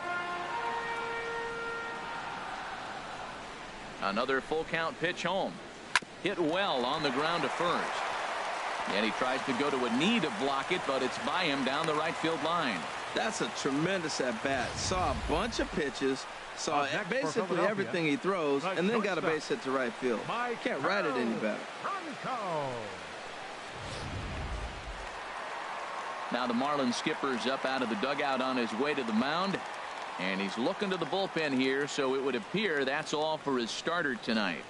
Another full count pitch home. Hit well on the ground to first. And he tries to go to a knee to block it, but it's by him down the right field line. That's a tremendous at bat. Saw a bunch of pitches, saw basically everything he throws, and then got a base hit to right field. Can't write it any better. Now the Marlins skipper's up out of the dugout on his way to the mound, and he's looking to the bullpen here, so it would appear that's all for his starter tonight.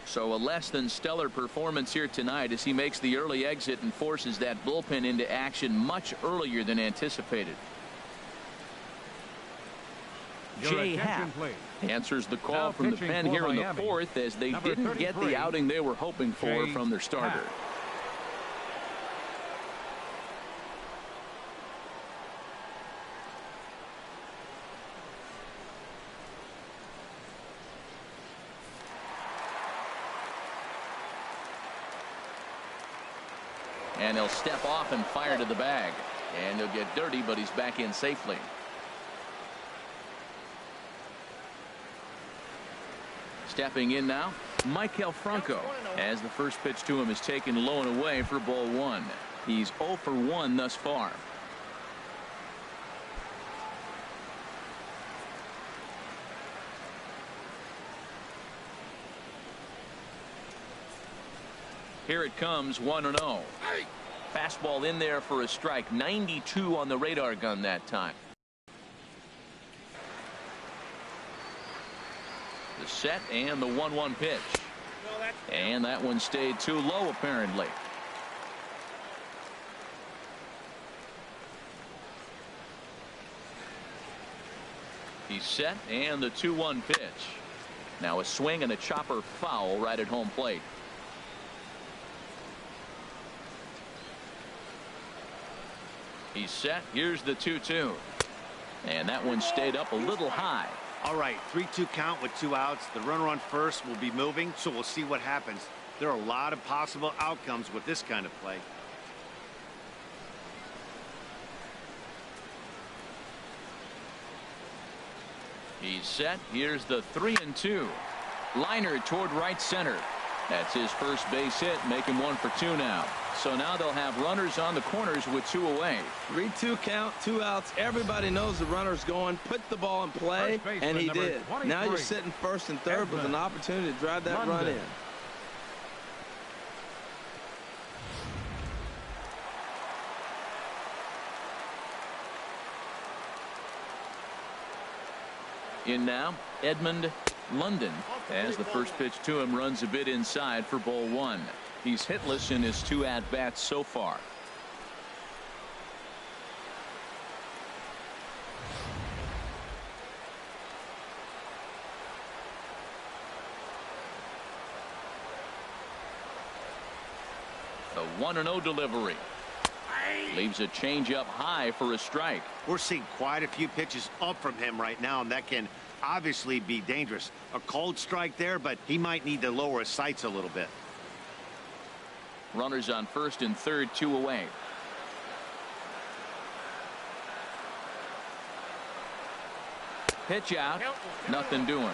So a less than stellar performance here tonight as he makes the early exit and forces that bullpen into action much earlier than anticipated. Jay Happ answers the call from the pen here in the 4th as they didn't get the outing they were hoping for from their starter. And he'll step off and fire to the bag. And he'll get dirty, but he's back in safely. Stepping in now, Maikel Franco, as the first pitch to him is taken low and away for ball 1. He's 0 for 1 thus far. Here it comes, 1-0. Fastball in there for a strike. 92 on the radar gun that time. The set and the 1-1 pitch. And that one stayed too low apparently. He's set and the 2-1 pitch. Now a swing and a chopper foul right at home plate. He's set. Here's the 2-2. And that one stayed up a little high. All right, 3-2 count with 2 outs. The runner on first will be moving, so we'll see what happens. There are a lot of possible outcomes with this kind of play. He's set. Here's the 3-2. Liner toward right center. That's his first base hit, making 1 for 2 now. So now they'll have runners on the corners with 2 away. 3-2 count, 2 outs. Everybody knows the runner's going. Put the ball in play, and he did. Now you're sitting first and third with an opportunity to drive that run in. In now, Edmund London, as the first pitch to him runs a bit inside for ball 1. He's hitless in his 2 at-bats so far. The 1-0 delivery. Leaves a changeup high for a strike. We're seeing quite a few pitches up from him right now, and that can obviously be dangerous. A cold strike there, but he might need to lower his sights a little bit. Runners on first and third, 2 away. Pitch out. Nothing doing.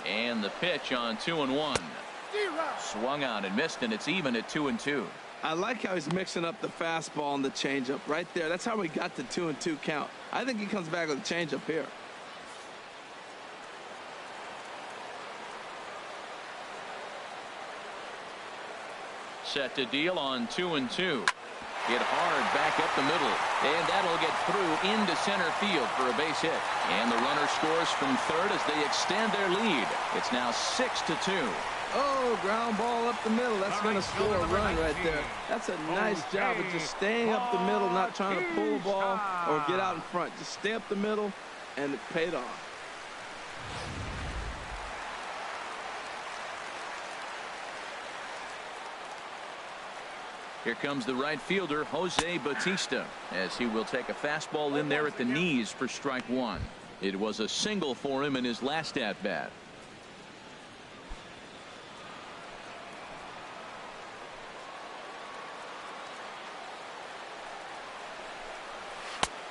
And the pitch on 2-1. Swung out and missed, and it's even at 2-2. I like how he's mixing up the fastball and the changeup right there. That's how we got the 2-2 count. I think he comes back with a changeup here. Set to deal on 2-2. Hit hard back up the middle, and that'll get through into center field for a base hit. And the runner scores from third as they extend their lead. It's now 6-2. Oh, ground ball up the middle. That's going to score a run right there. That's a nice job of just staying up the middle, not trying to pull the ball or get out in front. Just stay up the middle, and it paid off. Here comes the right fielder, Jose Bautista, as he will take a fastball in there at the knees for strike one. It was a single for him in his last at-bat.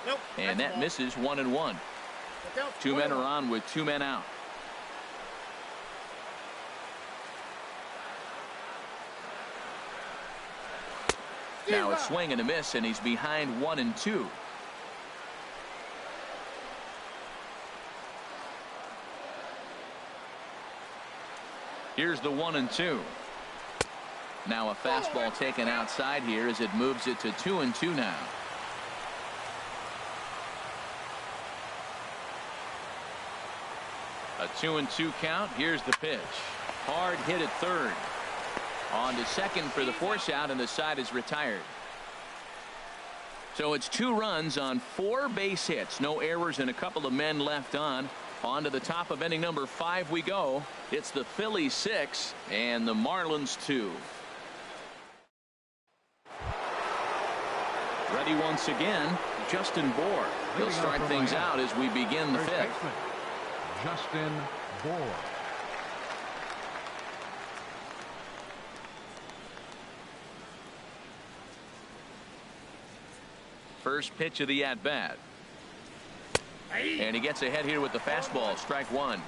Nope. And that misses 1-1. Two men are on with 2 men out. Now a swing and a miss, and he's behind 1-2. Here's the 1-2. Now a fastball taken outside here as it moves it to 2-2 now. A 2-2 count. Here's the pitch. Hard hit at third. On to second for the force out, and the side is retired. So it's 2 runs on 4 base hits. No errors and a couple of men left on. On to the top of inning number 5 we go. It's the Phillies 6 and the Marlins 2. Ready once again, Justin Bour. He'll start things out as we begin the 5th. Justin Bour. First pitch of the at-bat. And he gets ahead here with the fastball. Strike one.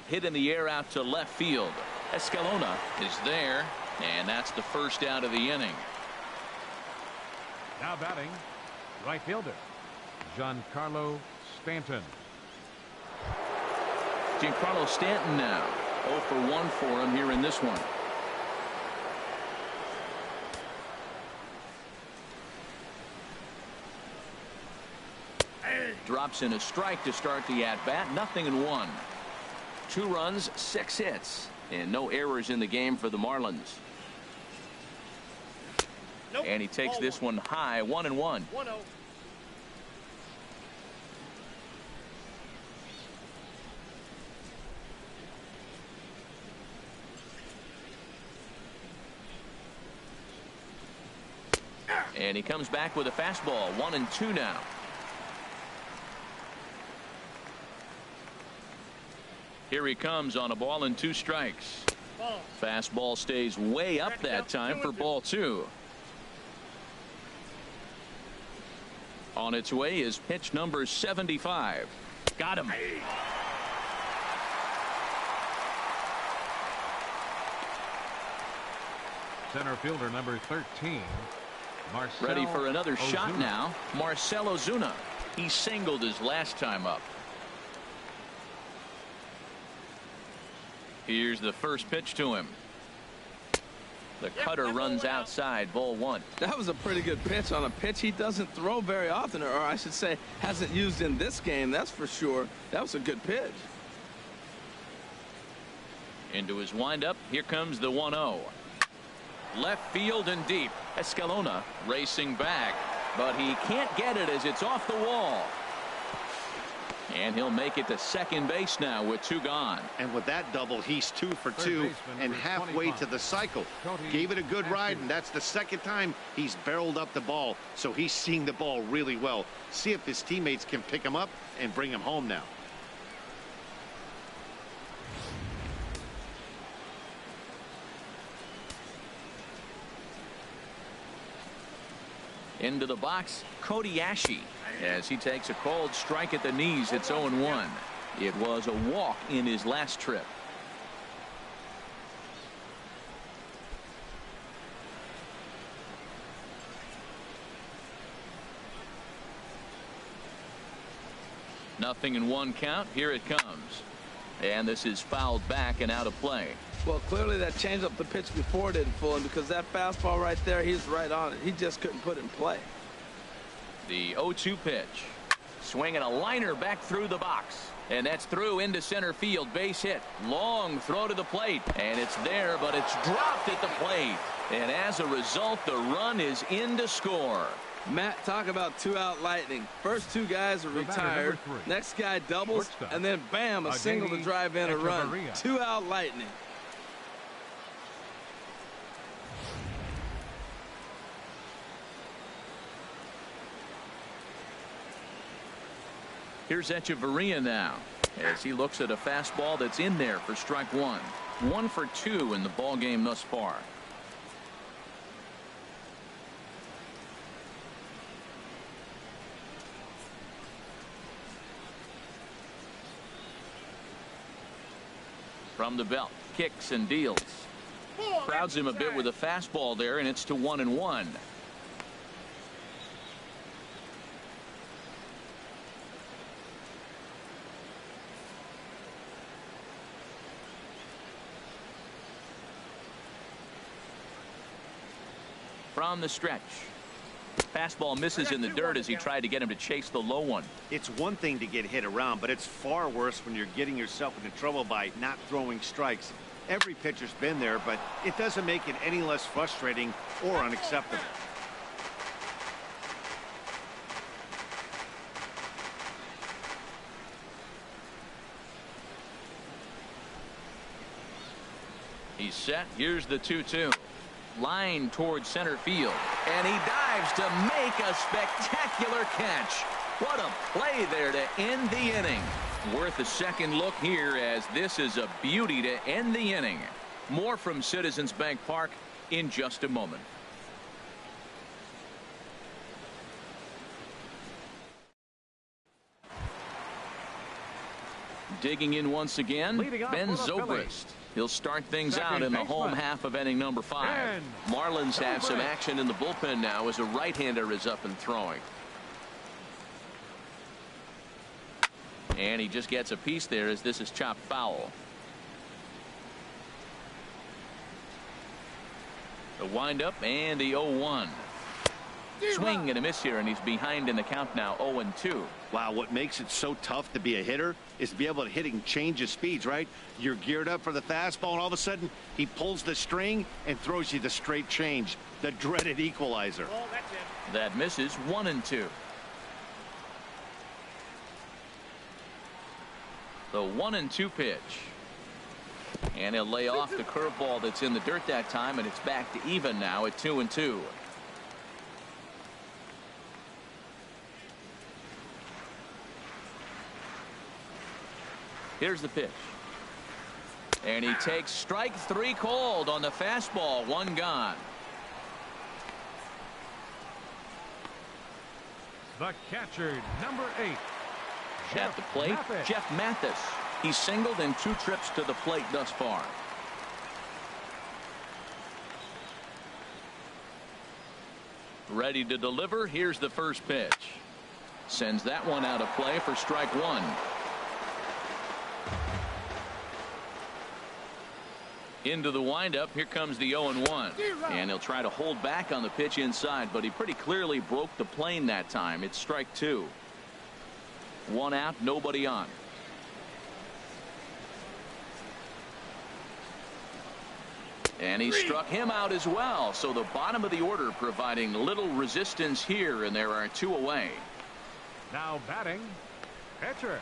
Hit in the air out to left field. Escalona is there, and that's the first out of the inning. Now batting, right fielder, Giancarlo Stanton. Giancarlo Stanton now 0 for 1 for him here in this one. Drops in a strike to start the at-bat. 0-1. 2 runs, 6 hits, and no errors in the game for the Marlins. Nope. And he takes this one high. 1-1. 1-0. And he comes back with a fastball. 1-2 now. Here he comes on a ball and 2 strikes. Fastball stays way up that time for ball 2. On its way is pitch number 75. Got him. Center fielder number 13. Marcell Ready for another shot Ozuna. now. Marcell Ozuna. He singled his last time up. Here's the first pitch to him. The cutter runs outside. Ball 1. That was a pretty good pitch on a pitch he doesn't throw very often, or I should say hasn't used in this game. That's for sure. That was a good pitch. Into his windup. Here comes the 1-0. Left field and deep. Escalona racing back, but he can't get it as it's off the wall. And he'll make it to second base now with 2 gone. And with that double, he's 2 for 2 and halfway to the cycle. Gave it a good ride, and that's the second time he's barreled up the ball. So he's seeing the ball really well. See if his teammates can pick him up and bring him home now. Into the box, Kobayashi, as he takes a cold strike at the knees. It's 0-1. It was a walk in his last trip. 0-1 count. Here it comes. And this is fouled back and out of play. Well, clearly that changed up the pitch before didn't fool him, because that fastball right there, he's right on it. He just couldn't put it in play. The 0-2 pitch. Swinging a liner back through the box. And that's through into center field. Base hit. Long throw to the plate. And it's there, but it's dropped at the plate. And as a result, the run is in to score. Matt, talk about two-out lightning. First two guys are retired. Next guy doubles, and then bam, a single to drive in a run. Two-out lightning. Here's Echeverria now as he looks at a fastball that's in there for strike one. 1 for 2 in the ball game thus far. From the belt, kicks and deals. Crowds him a bit with a fastball there, and it's to 1-1. From the stretch. Fastball misses in the dirt as he tried to get him to chase the low one. It's one thing to get hit around, but it's far worse when you're getting yourself into trouble by not throwing strikes. Every pitcher's been there, but it doesn't make it any less frustrating or unacceptable. He's set. Here's the 2-2. Line towards center field, and he dives to make a spectacular catch. What a play there to end the inning. Worth a second look here, as this is a beauty to end the inning. More from Citizens Bank Park in just a moment. Digging in once again, Ben Zobrist. He'll start things out in the home half of inning number 5. Marlins have some action in the bullpen now as a right-hander is up and throwing. And he just gets a piece there as this is chopped foul. The windup and the 0-1. Swing and a miss here, and he's behind in the count now, 0-2. Wow, what makes it so tough to be a hitter is to be able to hit and change his speeds, right? You're geared up for the fastball, and all of a sudden he pulls the string and throws you the straight change, the dreaded equalizer. Oh, that's it. That misses. 1-2. The 1-2 pitch. And he'll lay off the curveball that's in the dirt that time, and it's back to even now at 2-2. Here's the pitch. And he takes strike 3 called on the fastball. 1 gone. The catcher, number 8. At the plate, Jeff Mathis. He's singled in 2 trips to the plate thus far. Ready to deliver. Here's the first pitch. Sends that one out of play for strike 1. Into the windup. Here comes the 0-1. And he'll try to hold back on the pitch inside, but he pretty clearly broke the plane that time. It's strike 2. 1 out, nobody on. And he struck him out as well. So the bottom of the order providing little resistance here, and there are 2 away. Now batting, pitcher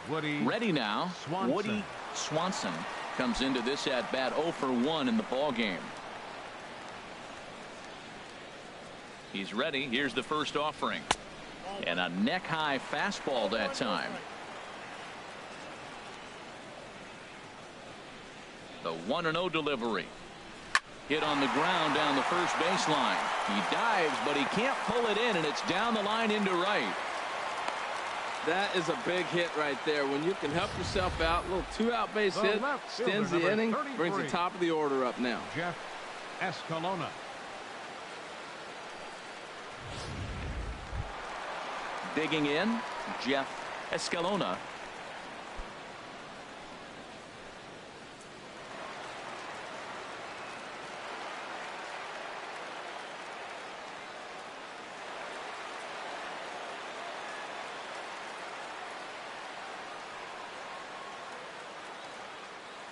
Woody. Ready now. Swanson. Woody Swanson comes into this at bat 0 for 1 in the ball game. He's ready. Here's the first offering, and a neck high fastball that time. The 1-0 delivery. Hit on the ground down the first baseline. He dives, but he can't pull it in, and it's down the line into right. That is a big hit right there. When you can help yourself out, a little 2-out base hit, extends the inning, brings the top of the order up now. Jeff Escalona. Digging in, Jeff Escalona.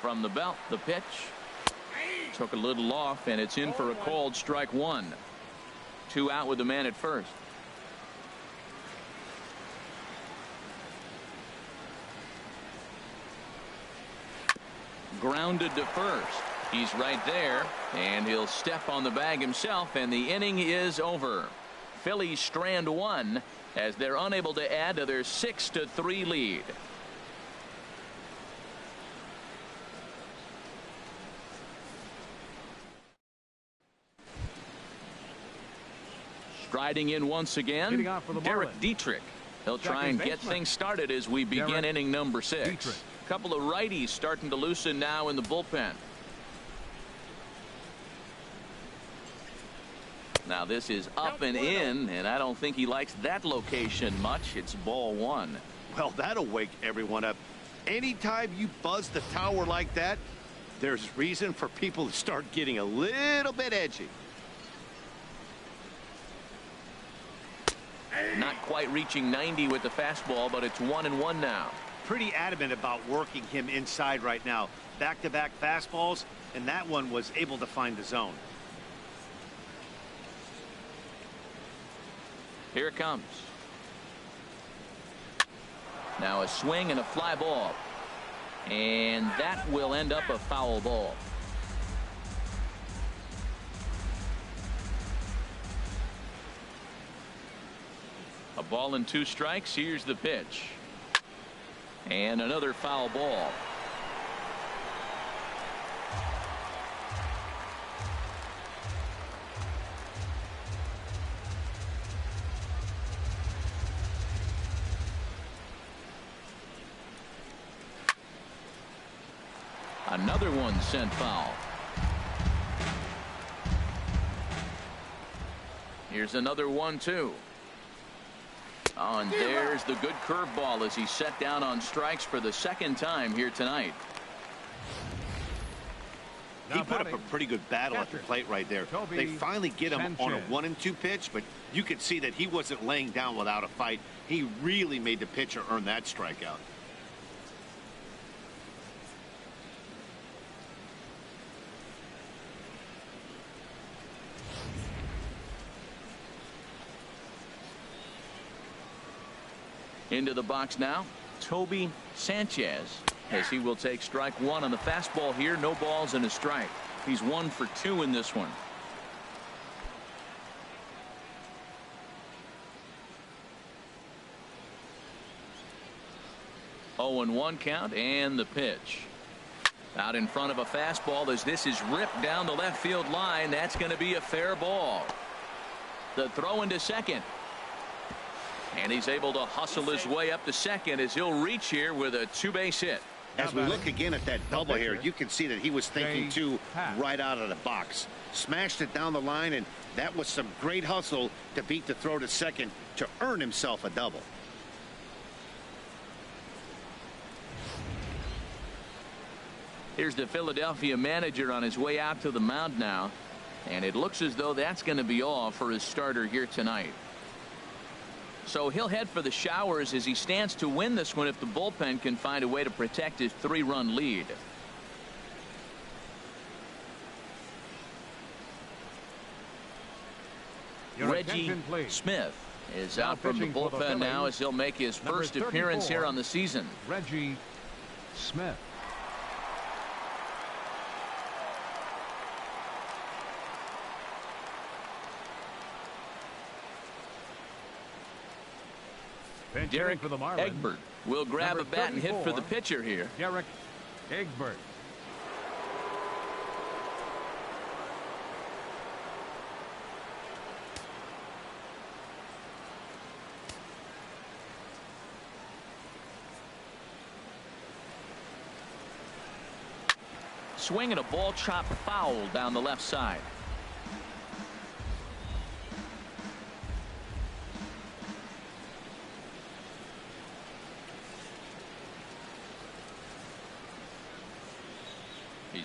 From the belt, the pitch. Took a little off, and it's in for a called strike one. 2 out with the man at first. Grounded to first. He's right there, and he'll step on the bag himself, and the inning is over. Phillies strand one as they're unable to add to their 6-3 lead. Striding in once again, Derek Dietrich. He'll try and get things started as we begin inning number 6. A couple of righties starting to loosen now in the bullpen. Now this is up and in, and I don't think he likes that location much. It's ball 1. Well, that'll wake everyone up. Anytime you buzz the tower like that, there's reason for people to start getting a little bit edgy. Not quite reaching 90 with the fastball, but it's 1-1 now. Pretty adamant about working him inside right now. Back-to-back fastballs, and that one was able to find the zone. Here it comes. Now a swing and a fly ball. And that will end up a foul ball. A ball and 2 strikes. Here's the pitch. And another foul ball. Another one sent foul. Here's another 1-2. Oh, and there's the good curveball as he's set down on strikes for the 2nd time here tonight. He put up a pretty good battle at the plate right there. They finally get him on a 1-2 pitch, but you could see that he wasn't laying down without a fight. He really made the pitcher earn that strikeout. Into the box now, Toby Sanchez, as he will take strike 1 on the fastball here. No balls and a strike. He's 1 for 2 in this one. Oh, and 1 count, and the pitch. Out in front of a fastball as this is ripped down the left field line. That's going to be a fair ball. The throw into second. And he's able to hustle his way up to second as he'll reach here with a 2-base hit. As we look again at that double here, you can see that he was thinking too right out of the box. Smashed it down the line, and that was some great hustle to beat the throw to second to earn himself a double. Here's the Philadelphia manager on his way out to the mound now. And it looks as though that's going to be all for his starter here tonight. So he'll head for the showers as he stands to win this one if the bullpen can find a way to protect his 3-run lead. Reggie Smith is out from the bullpen now as he'll make his first appearance here on the season. Reggie Smith. Derek Egbert will grab a bat and hit for the pitcher here. Derek Egbert. Swing and a ball chopped foul down the left side.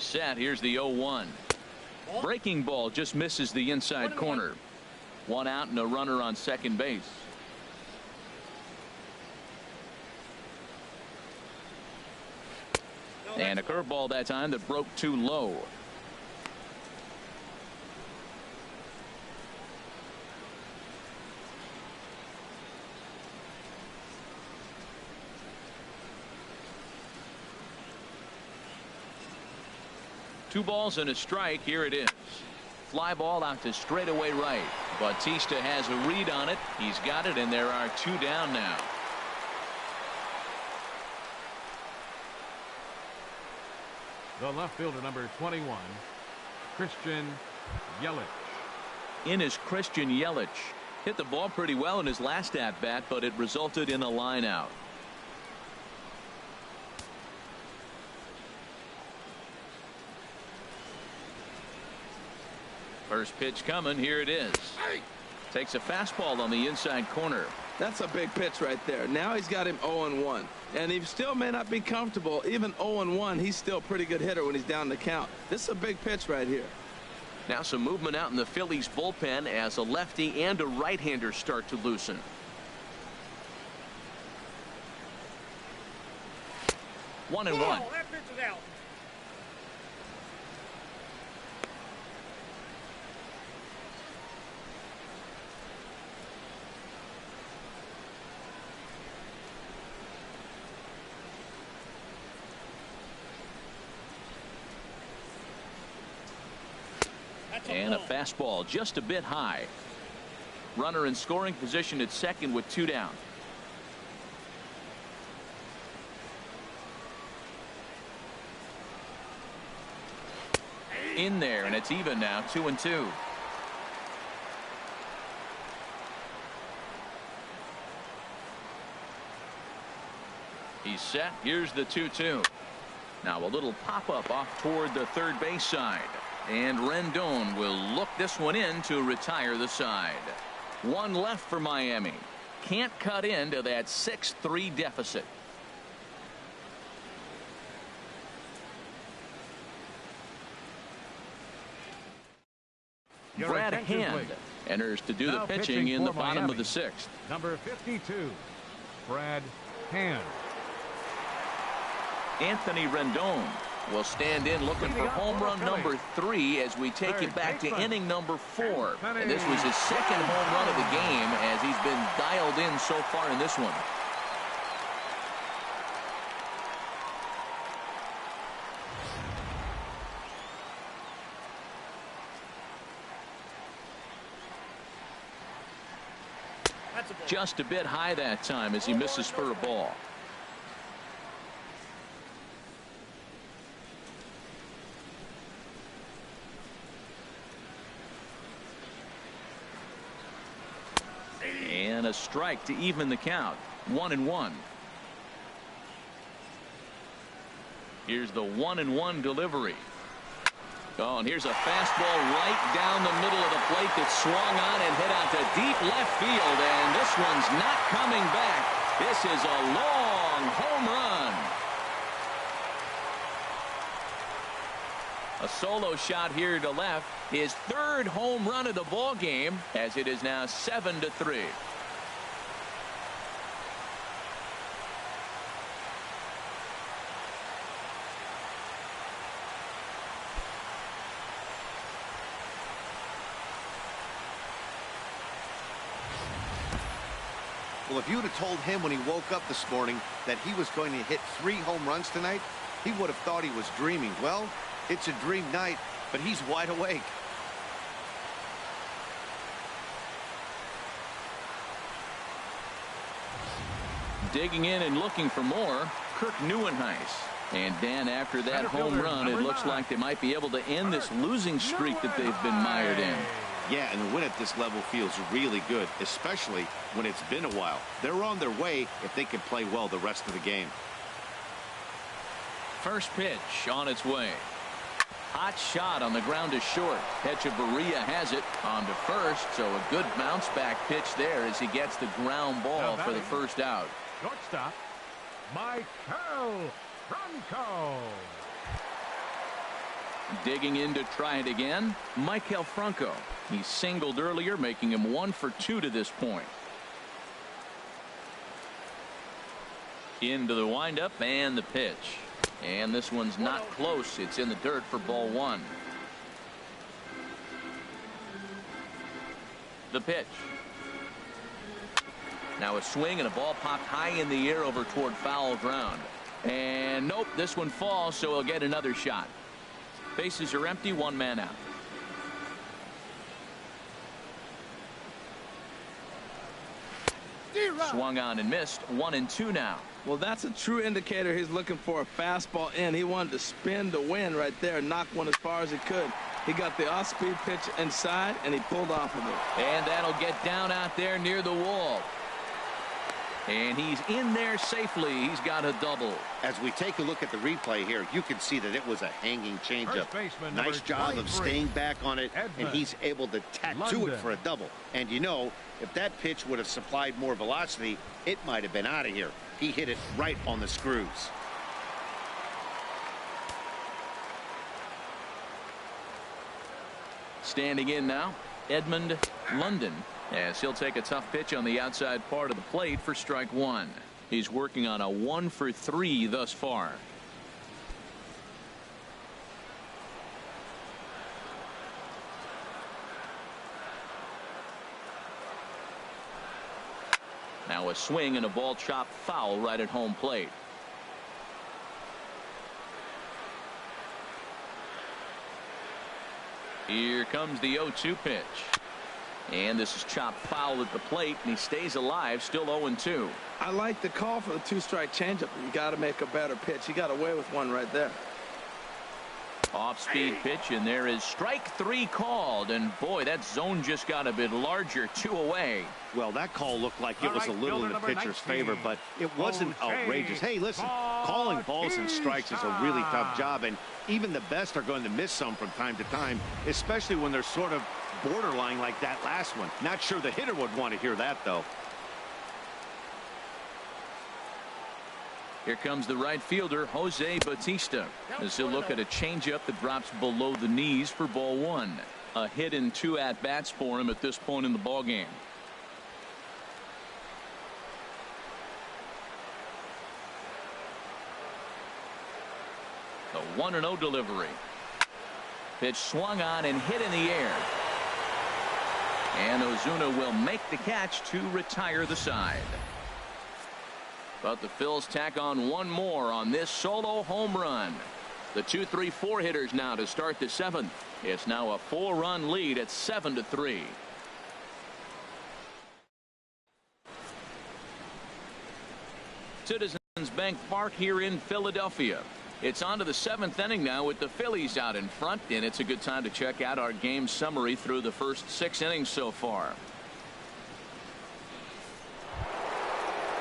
set. Here's the 0-1. Breaking ball just misses the inside corner. One out and a runner on second base. And a curveball that time that broke too low. Two balls and a strike. Here it is. Fly ball out to straightaway right. Bautista has a read on it. He's got it, and there are two down now. The left fielder, number 21, Christian Yelich. In is Christian Yelich. Hit the ball pretty well in his last at bat, but it resulted in a line out. First pitch coming. Here it is. Takes a fastball on the inside corner. That's a big pitch right there. Now he's got him 0-1. And he still may not be comfortable. Even 0-1, he's still a pretty good hitter when he's down the count. This is a big pitch right here. Now some movement out in the Phillies bullpen as a lefty and a right-hander start to loosen. One and one. That pitch is out. And a fastball just a bit high. Runner in scoring position at second with two down. In there, and it's even now, 2-2. He's set. Here's the 2-2. Now a little pop-up off toward the third base side. And Rendon will look this one in to retire the side. One left for Miami. Can't cut into that 6-3 deficit. Brad Hand enters to do the pitching in the bottom of the sixth. Number 52, Brad Hand. Anthony Rendon will stand in looking for home run number 3 as we take it back to inning number 4. And this was his second home run of the game as he's been dialed in so far in this one. Just a bit high that time as he misses for a ball. And a strike to even the count. 1-1. Here's the 1-1 delivery. Oh, and here's a fastball right down the middle of the plate that swung on and hit out to deep left field, and this one's not coming back. This is a long home run. A solo shot here to left. His third home run of the ball game, as it is now 7-3. Well, if you would have told him when he woke up this morning that he was going to hit 3 home runs tonight, he would have thought he was dreaming. Well, it's a dream night, but he's wide awake. Digging in and looking for more, Kirk Neuenhuis. And Dan, after that home run, it looks like they might be able to end this losing streak that they've been mired in. Yeah, and the win at this level feels really good, especially when it's been a while. They're on their way if they can play well the rest of the game. First pitch on its way. Hot shot on the ground to short. Hechavarria has it on to first, so a good bounce back pitch there as he gets the ground ball for the first out. Shortstop, Michael Franco. Digging in to try it again, Maikel Franco. He singled earlier, making him 1 for 2 to this point. Into the windup and the pitch. And this one's not close. It's in the dirt for ball 1. The pitch. Now a swing and a ball popped high in the air over toward foul ground. And nope, this one falls, so he'll get another shot. Bases are empty, 1 man out. Swung on and missed, 1-2 now. Well, that's a true indicator he's looking for a fastball in. He wanted to spin to win right there, knock one as far as he could. He got the off-speed pitch inside, and he pulled off of it. And that'll get down out there near the wall. And he's in there safely. He's got a double. As we take a look at the replay here, you can see that it was a hanging changeup. Nice job of staying back on it, and he's able to tattoo it for a double. And you know, if that pitch would have supplied more velocity, it might have been out of here. He hit it right on the screws. Standing in now, Edmund London, as he'll take a tough pitch on the outside part of the plate for strike 1. He's working on a 1 for 3 thus far. Now a swing and a ball chopped foul right at home plate. Here comes the 0-2 pitch. And this is chopped foul at the plate, and he stays alive, still 0-2. I like the call for the 2-strike changeup. You got to make a better pitch. He got away with one right there. Off-speed pitch, and there is strike 3 called. And boy, that zone just got a bit larger, 2 away. Well, that call looked like it was a little in the pitcher's favor, but it wasn't outrageous. Hey, listen, calling balls and strikes is a really tough job, and even the best are going to miss some from time to time, especially when they're sort of borderline like that last one. Not sure the hitter would want to hear that, though. Here comes the right fielder, Jose Bautista, as he'll look at a changeup that drops below the knees for ball 1. A hit and 2 at-bats for him at this point in the ballgame. The 1-0 delivery. Pitch swung on and hit in the air. And Ozuna will make the catch to retire the side. But the Phils tack on 1 more on this solo home run. The 2-3-4 hitters now to start the 7th. It's now a 4-run lead at 7-3. Citizens Bank Park here in Philadelphia. It's on to the 7th inning now with the Phillies out in front, and it's a good time to check out our game summary through the first 6 innings so far.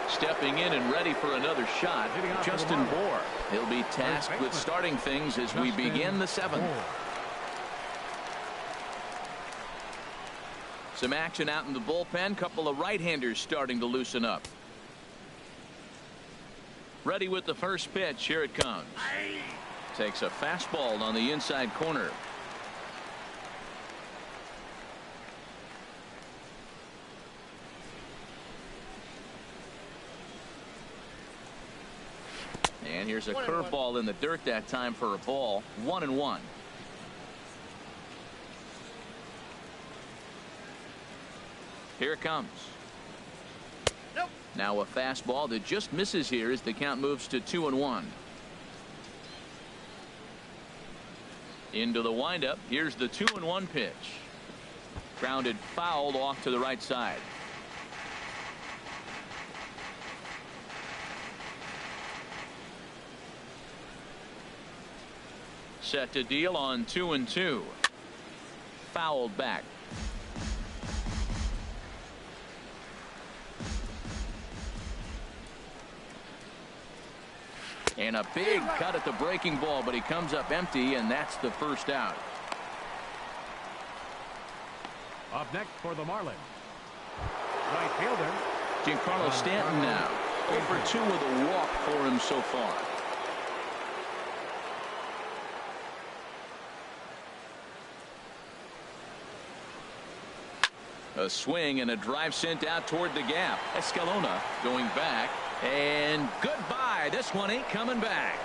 Stepping in and ready for another shot, Justin Bour. He'll be tasked with starting things as we begin the 7th. Some action out in the bullpen. Couple of right-handers starting to loosen up. Ready with the first pitch. Here it comes. Takes a fastball on the inside corner. And here's a curveball in the dirt that time for a ball. 1-1. Here it comes. Nope. Now a fastball that just misses here as the count moves to 2-1. Into the windup. Here's the 2-1 pitch. Grounded fouled off to the right side. Set to deal on 2-2. Fouled back. And a big cut at the breaking ball, but he comes up empty, and that's the first out. Up next for the Marlins, right fielder Giancarlo Stanton now. Over 2 with a walk for him so far. A swing and a drive sent out toward the gap. Escalona going back, and goodbye. This one ain't coming back.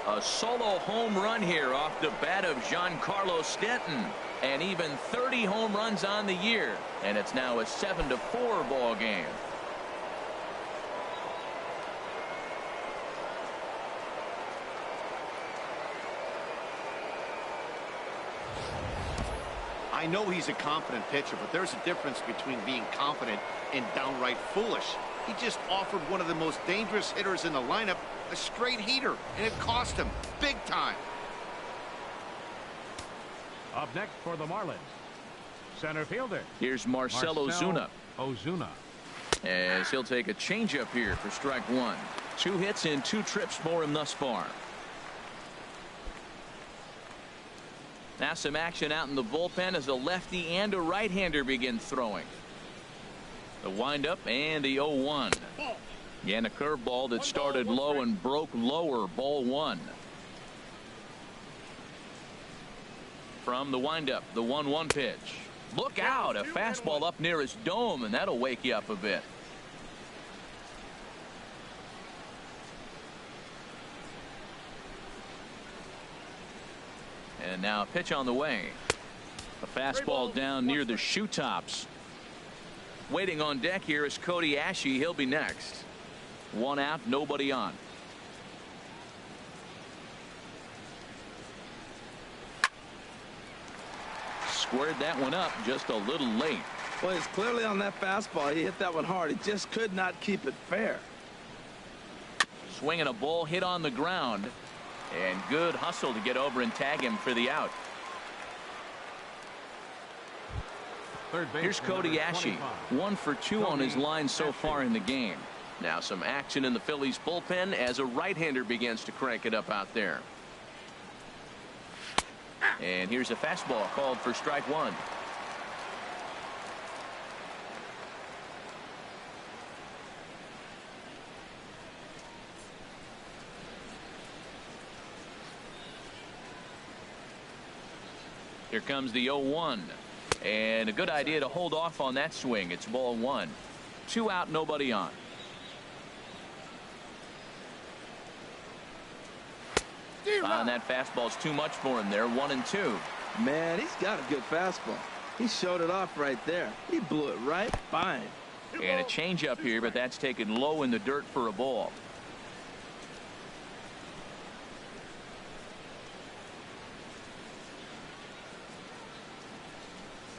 A solo home run here off the bat of Giancarlo Stanton, and even 30 home runs on the year, and it's now a 7-4 ball game. I know he's a confident pitcher, but there's a difference between being confident and downright foolish. He just offered one of the most dangerous hitters in the lineup a straight heater, and it cost him big time. Up next for the Marlins, center fielder. Here's Marcell Ozuna. As he'll take a changeup here for strike one. 2 hits in 2 trips for him thus far. Now some action out in the bullpen as a lefty and a right-hander begin throwing. The windup and the 0-1. And a curveball that started low and broke lower. Ball 1. From the windup, the 1-1 pitch. Look out, a fastball up near his dome, and that'll wake you up a bit. And now a pitch on the way. A fastball down near the shoe tops. Waiting on deck here is Cody Ashe. He'll be next. 1 out, nobody on. Squared that one up just a little late. Well, he's clearly on that fastball. He hit that one hard. He just could not keep it fair. Swinging a ball hit on the ground. And good hustle to get over and tag him for the out. Here's Cody Ashe. 1 for 2 on his line so far in the game. Now some action in the Phillies bullpen as a right-hander begins to crank it up out there. And here's a fastball called for strike 1. Here comes the 0-1. And a good idea to hold off on that swing. It's ball 1. 2 out, nobody on. And that fastball's too much for him there. 1-2. Man, he's got a good fastball. He showed it off right there. He blew it right by him. And a changeup here, but that's taken low in the dirt for a ball.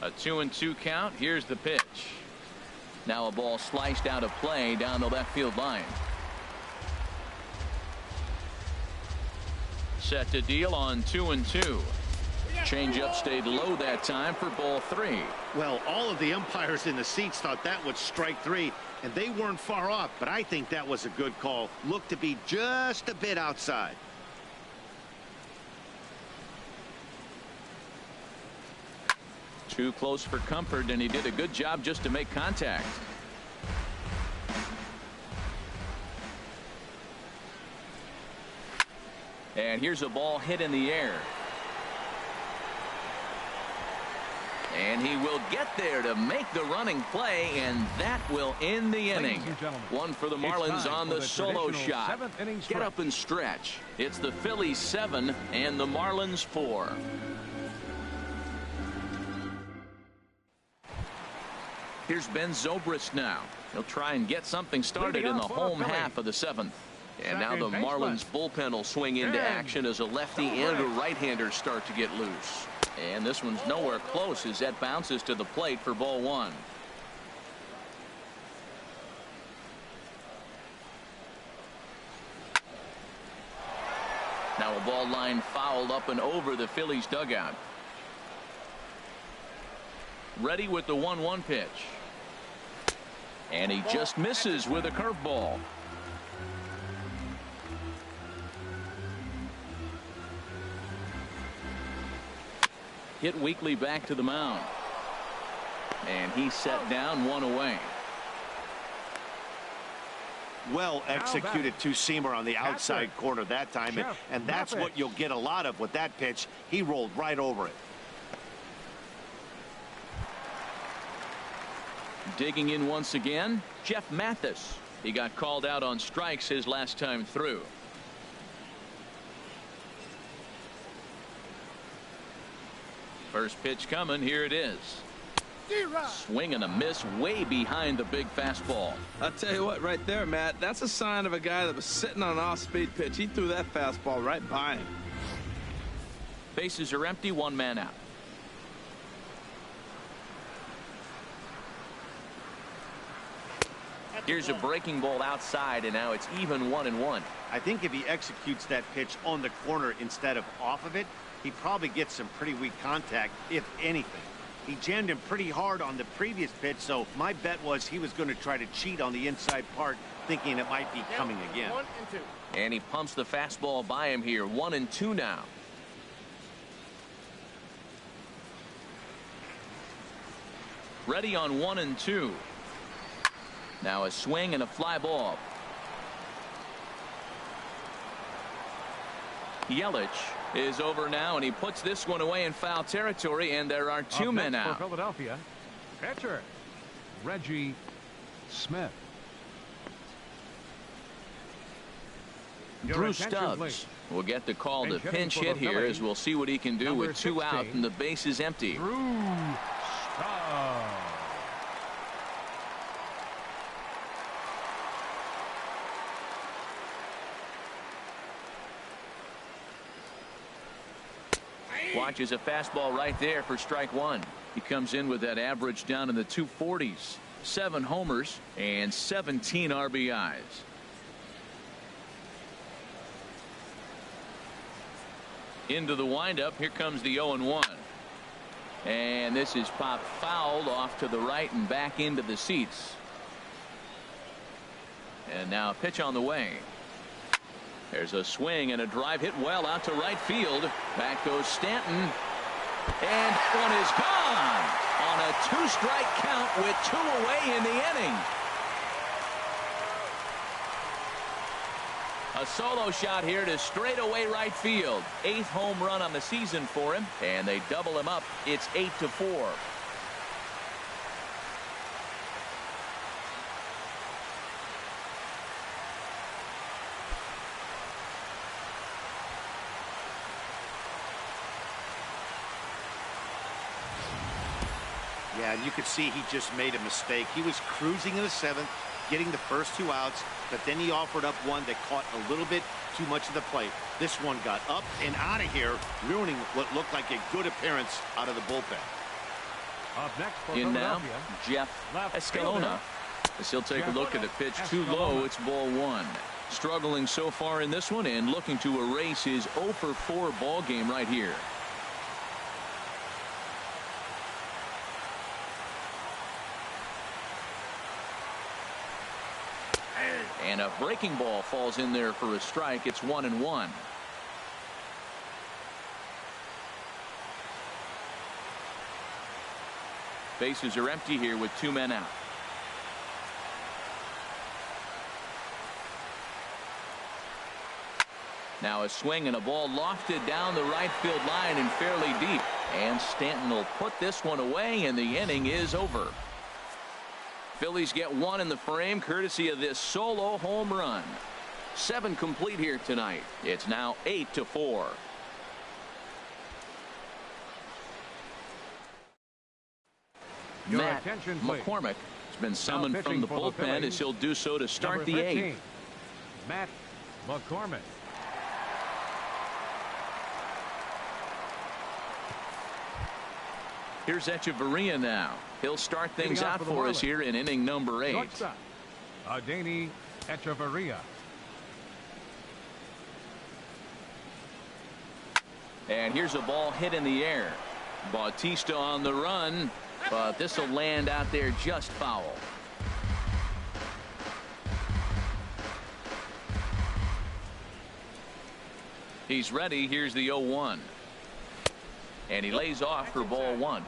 A 2-2 count. Here's the pitch. Now a ball sliced out of play down the left field line. Set to deal on 2-2. Changeup stayed low that time for ball 3. Well, all of the umpires in the seats thought that was strike 3, and they weren't far off, but I think that was a good call. Looked to be just a bit outside. Too close for comfort, and he did a good job just to make contact. And here's a ball hit in the air. And he will get there to make the running play, and that will end the inning. One for the Marlins on the solo shot. Get up and stretch. It's the Phillies 7 and the Marlins 4. Here's Ben Zobrist now. He'll try and get something started in the home half of the 7th. And now the Marlins bullpen will swing into action as a lefty and a right-hander start to get loose. And this one's nowhere close as that bounces to the plate for ball 1. Now a ball line fouled up and over the Phillies dugout. Ready with the 1-1 pitch. And he just misses with a curveball. Hit weakly back to the mound. And he set down 1 away. Well executed two-seamer on the outside corner that time, and that's what you'll get a lot of with that pitch. He rolled right over it. Digging in once again, Jeff Mathis. He got called out on strikes his last time through. First pitch coming. Here it is. Swing and a miss way behind the big fastball. I'll tell you what, right there, Matt, that's a sign of a guy that was sitting on an off-speed pitch. He threw that fastball right by him. Bases are empty, one man out. Here's a breaking ball outside, and now it's even 1-1. I think if he executes that pitch on the corner instead of off of it, he probably gets some pretty weak contact, if anything. He jammed him pretty hard on the previous pitch, so my bet was he was going to try to cheat on the inside part, thinking it might be coming again. 1 and 2. And he pumps the fastball by him here. 1-2 now. Ready on 1-2. Now a swing and a fly ball. Yelich is over now, and he puts this one away in foul territory, and there are two men out. For Philadelphia, pitcher Reggie Smith. Drew Stubbs will get the call to pinch hit here, as we'll see what he can do with 2 out and the base is empty. Drew Stubbs. Watches a fastball right there for strike one. He comes in with that average down in the 240s. 7 homers and 17 RBIs. Into the windup. Here comes the 0-1. And this is popped fouled off to the right and back into the seats. And now a pitch on the way. There's a swing and a drive hit well out to right field. Back goes Stanton. And one is gone on a 2-strike count with 2 away in the inning. A solo shot here to straightaway right field. 8th home run on the season for him, and they double him up. It's 8-4. Yeah, and you could see he just made a mistake. He was cruising in the 7th, getting the first 2 outs, but then he offered up one that caught a little bit too much of the plate. This one got up and out of here, ruining what looked like a good appearance out of the bullpen. Up next for In now, Philadelphia, Jeff left Escalona. As he'll take a look at the pitch too low. It's ball 1. Struggling so far in this one and looking to erase his 0-for-4 ball game right here. And a breaking ball falls in there for a strike. It's 1-1. Bases are empty here with 2 men out. Now a swing and a ball lofted down the right field line and fairly deep. And Stanton will put this one away, and the inning is over. Phillies get 1 in the frame courtesy of this solo home run. 7 complete here tonight. It's now 8-4. Matt McCormick has been summoned from the bullpen as he'll do so to start the 8th. Matt McCormick. Here's Echeverria now. He'll start things out for us here in inning number 8. Adeiny Echeverria. And here's a ball hit in the air. Bautista on the run, but this will land out there just foul. He's ready. Here's the 0-1. And he lays off for ball 1.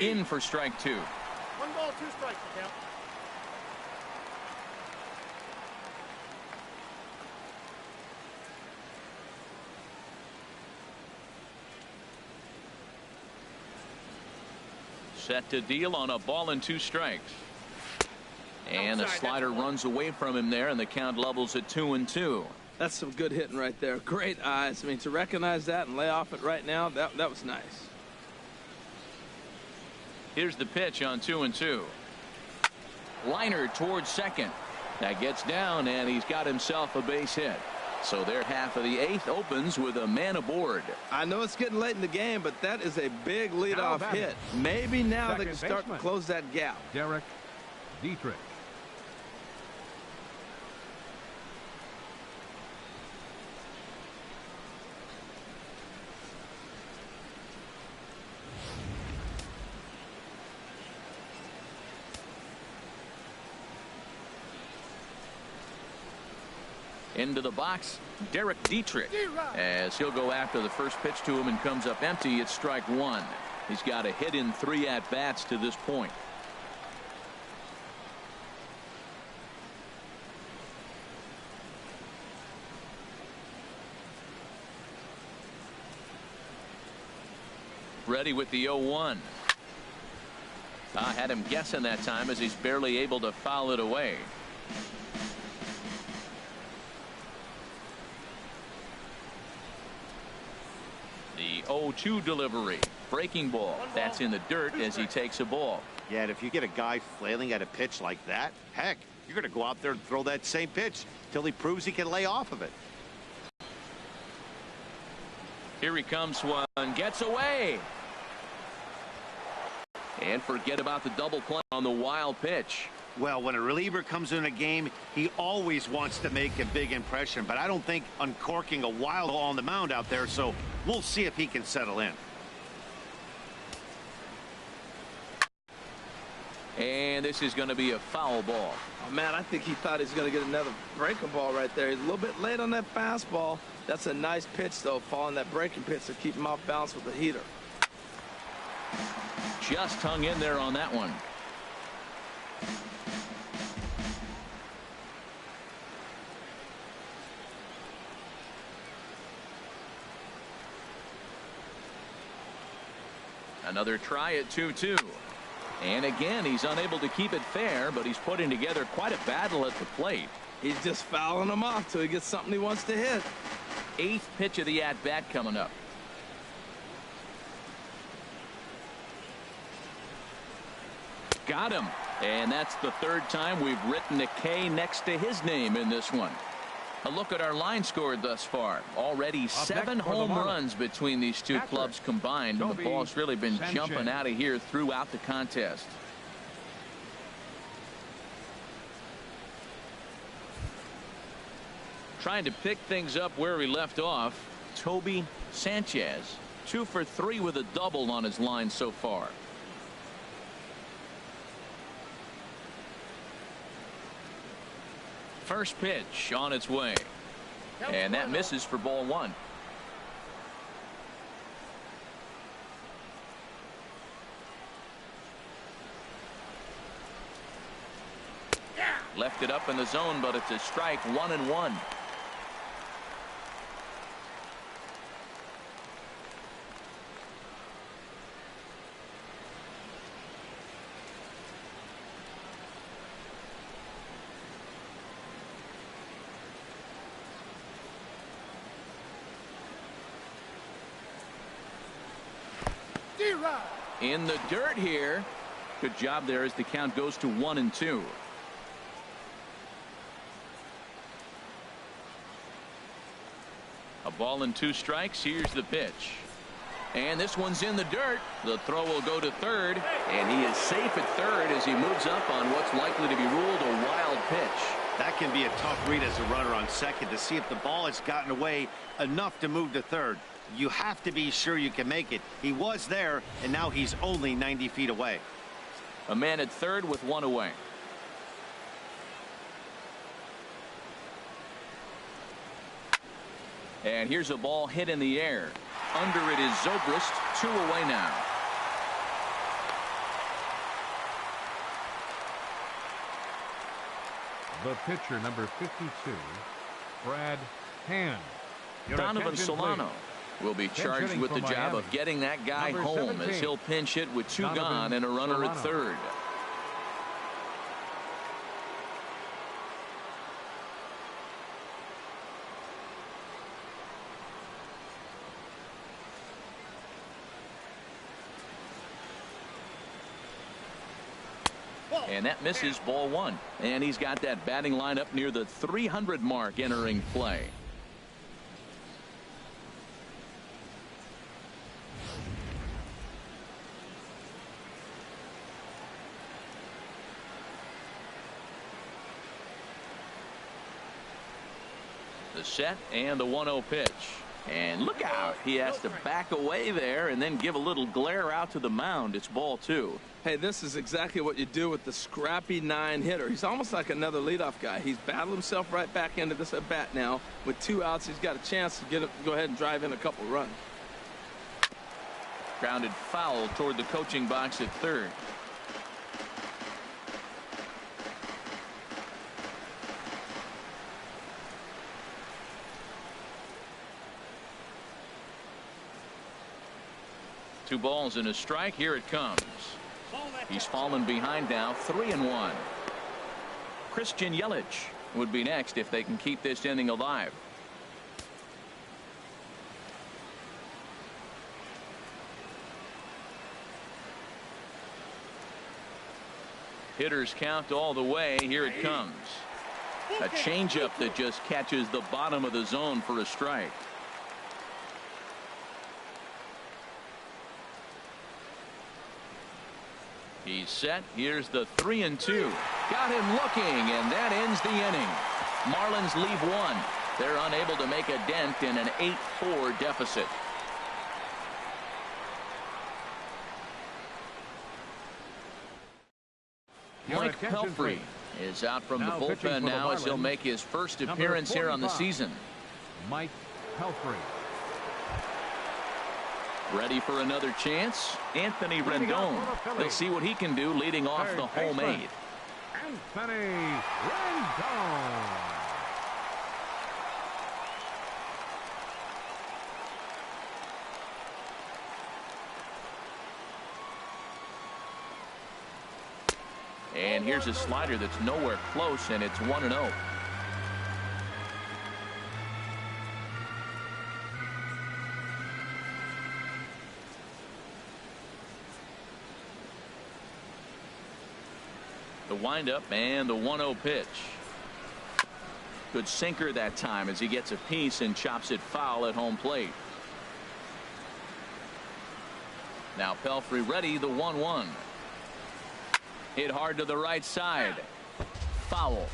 In for strike 2. 1 ball, 2 strikes, the count. Set to deal on a ball and 2 strikes. And a slider runs away from him there, and the count levels at 2-2. That's some good hitting right there. Great eyes. I mean, to recognize that and lay off it right now, that was nice. Here's the pitch on 2-2. Liner towards second. That gets down, and he's got himself a base hit. So their half of the 8th opens with a man aboard. I know it's getting late in the game, but that is a big leadoff hit. Maybe now they can start to close that gap. Derek Dietrich. Into the box, Derek Dietrich, as he'll go after the first pitch to him and comes up empty. It's strike 1. He's got a hit in 3 at-bats to this point. Ready with the 0-1. I had him guessing that time as he's barely able to foul it away. The 0-2 delivery. Breaking ball. That's in the dirt as he takes a ball. Yeah, and if you get a guy flailing at a pitch like that, heck, you're going to go out there and throw that same pitch till he proves he can lay off of it. Here he comes, one gets away. And forget about the double play on the wild pitch. Well, when a reliever comes in a game, he always wants to make a big impression, but I don't think uncorking a wild ball on the mound out there, so we'll see if he can settle in. And this is going to be a foul ball. Oh, man, I think he thought he was going to get another breaking ball right there. He's a little bit late on that fastball. That's a nice pitch, though, following that breaking pitch to keep him off balance with the heater. Just hung in there on that one. Another try at 2-2. And again, he's unable to keep it fair, but he's putting together quite a battle at the plate. He's just fouling them off till he gets something he wants to hit. 8th pitch of the at-bat coming up. Got him. And that's the 3rd time we've written a K next to his name in this one. A look at our line score thus far. Already 7 home runs between these two clubs combined. And the ball's really been jumping out of here throughout the contest. Trying to pick things up where he left off. Toby Sanchez, 2 for 3 with a double on his line so far. First pitch on its way. And that misses for ball 1. Left it up in the zone, but it's a strike. 1-1. In the dirt here. Good job there as the count goes to 1-2. A ball and 2 strikes. Here's the pitch. And this one's in the dirt. The throw will go to third. And he is safe at third as he moves up on what's likely to be ruled a wild pitch. That can be a tough read as a runner on second to see if the ball has gotten away enough to move to third. You have to be sure you can make it. He was there, and now he's only 90 feet away. A man at third with 1 away. And here's a ball hit in the air. Under it is Zobrist. 2 away now. The pitcher, number 52, Brad Hand. Your Donovan attention, Solano please. will be charged hitting with for the job Miami. of getting that guy Number home 17, as he'll pinch hit with 2 Donovan gone and a runner at Solano. third. And that misses, ball 1. And he's got that batting line up near the 300 mark entering play. The set and the 1-0 pitch. And look out. He has to back away there and then give a little glare out to the mound. It's ball 2. Hey, this is exactly what you do with the scrappy 9 hitter. He's almost like another leadoff guy. He's battled himself right back into this at bat now. With 2 outs, he's got a chance to go ahead and drive in a couple runs. Grounded foul toward the coaching box at third. Two balls and a strike. Here it comes. He's fallen behind now, 3-1. Christian Yelich would be next if they can keep this inning alive. Hitters count all the way. Here it comes. A changeup that just catches the bottom of the zone for a strike. He's set. Here's the 3-2. Got him looking, and that ends the inning. Marlins leave 1. They're unable to make a dent in an 8-4 deficit. Mike Pelfrey is out from the bullpen now as he'll make his first appearance here on the season. Mike Pelfrey. Ready for another chance? Anthony Rendon. Let's see what he can do leading off the home 8. Anthony Rendon. And here's a slider that's nowhere close, and it's 1-0. The windup and the 1-0 pitch. Good sinker that time as he gets a piece and chops it foul at home plate. Now Pelfrey ready, the 1-1. Hit hard to the right side. Foul.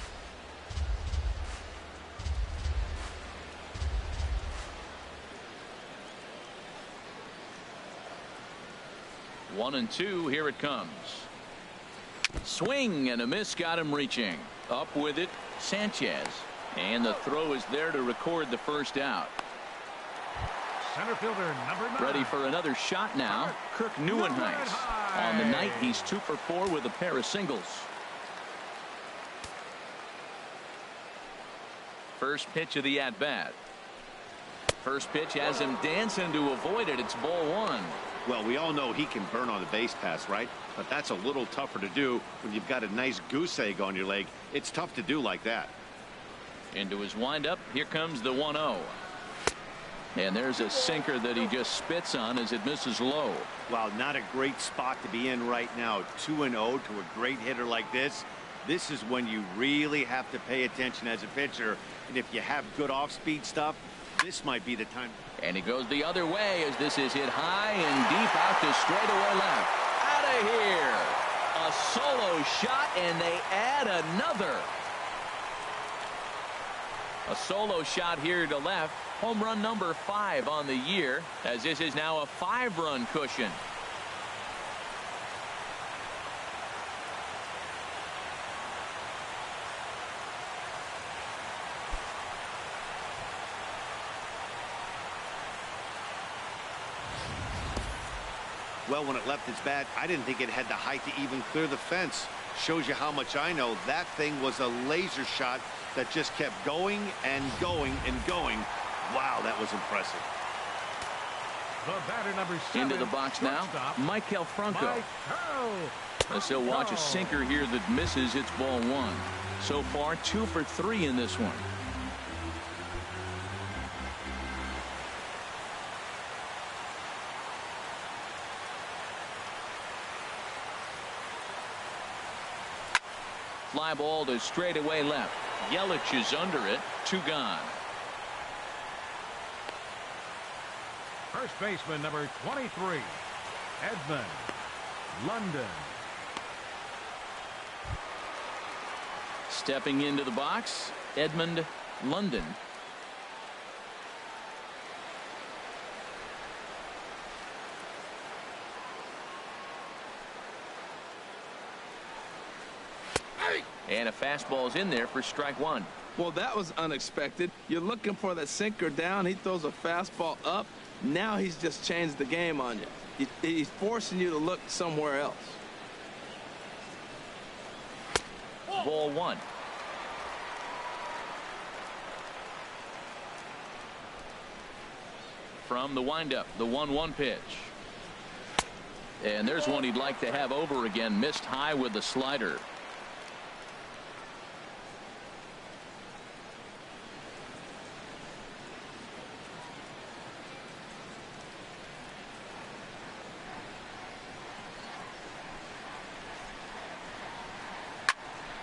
One and two. Here it comes. Swing and a miss got him reaching. Up with it, Sanchez. And the throw is there to record the first out. Center fielder number 9. Ready for another shot now. Kirk Neuenhuis. On the night, he's 2 for 4 with a pair of singles. First pitch of the at-bat. First pitch has him dancing to avoid it. It's ball 1. Well, we all know he can burn on the base pass, right? But that's a little tougher to do when you've got a nice goose egg on your leg. It's tough to do like that. Into his windup. Here comes the 1-0. And there's a sinker that he just spits on as it misses low. Wow, not a great spot to be in right now. 2-0 to a great hitter like this. This is when you really have to pay attention as a pitcher. And if you have good off-speed stuff, this might be the time. And he goes the other way as this is hit high and deep out to straightaway left. Out of here. A solo shot, and they add another. A solo shot here to left. Home run number 5 on the year, as this is now a 5-run cushion. Well, when it left its bat, I didn't think it had the height to even clear the fence. Shows you how much I know. That thing was a laser shot that just kept going and going and going. Wow, that was impressive. The batter, number 7. Into the box now, Michael Franco. As he'll watch a sinker here that misses. It's ball 1. So far, 2 for 3 in this one. Fly ball to straightaway left. Yelich is under it. 2 gone. First baseman, number 23, Edmund London. Stepping into the box, Edmund London. And a fastball's in there for strike 1. Well, that was unexpected. You're looking for that sinker down. He throws a fastball up. Now he's just changed the game on you. He's forcing you to look somewhere else. Ball 1. From the windup, the 1-1 pitch. And there's one he'd like to have over again. Missed high with the slider.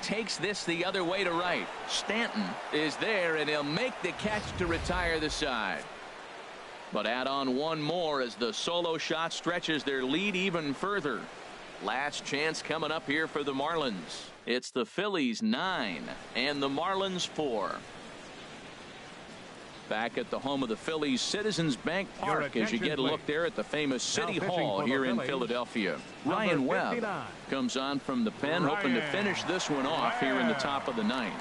Takes this the other way to right. Stanton is there, and he'll make the catch to retire the side. But add on one more as the solo shot stretches their lead even further. Last chance coming up here for the Marlins. It's the Phillies 9 and the Marlins 4. Back at the home of the Phillies, Citizens Bank Park, as you get a look there at the famous City Hall here in Philadelphia. Ryan Webb comes on from the pen, hoping to finish this one off here in the top of the 9th.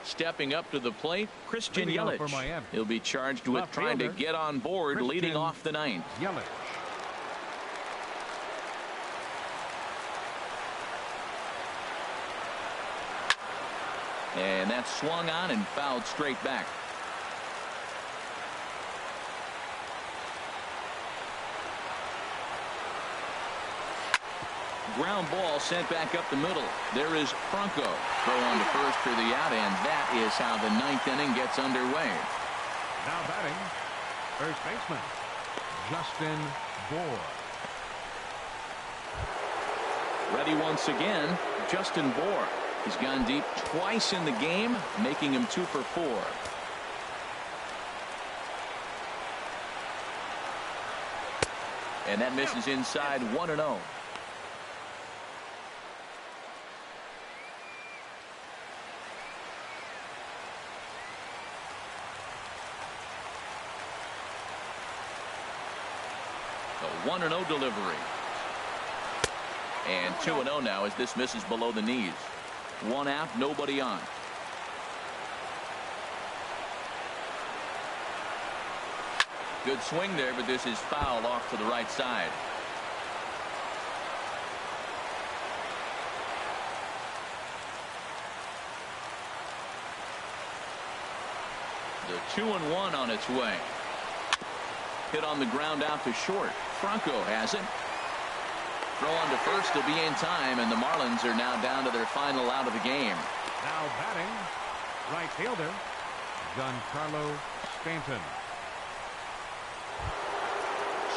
Stepping up to the plate, Christian Yelich. He'll be charged with trying to get on board, leading off the 9th. Yelich. And that's swung on and fouled straight back. Ground ball sent back up the middle. There is Franco. Throw on to first for the out, and that is how the 9th inning gets underway. Now batting, first baseman, Justin Bour. Ready once again, Justin Bour. He's gone deep twice in the game, making him 2 for 4. And that misses inside 1-0. The 1-0 delivery. And 2-0 now as this misses below the knees. 1 out, nobody on. Good swing there, but this is foul off to the right side. The 2-1 on its way. Hit on the ground out to short. Franco has it. Throw on to first to be in time, and the Marlins are now down to their final out of the game. Now batting, right fielder, Giancarlo Stanton.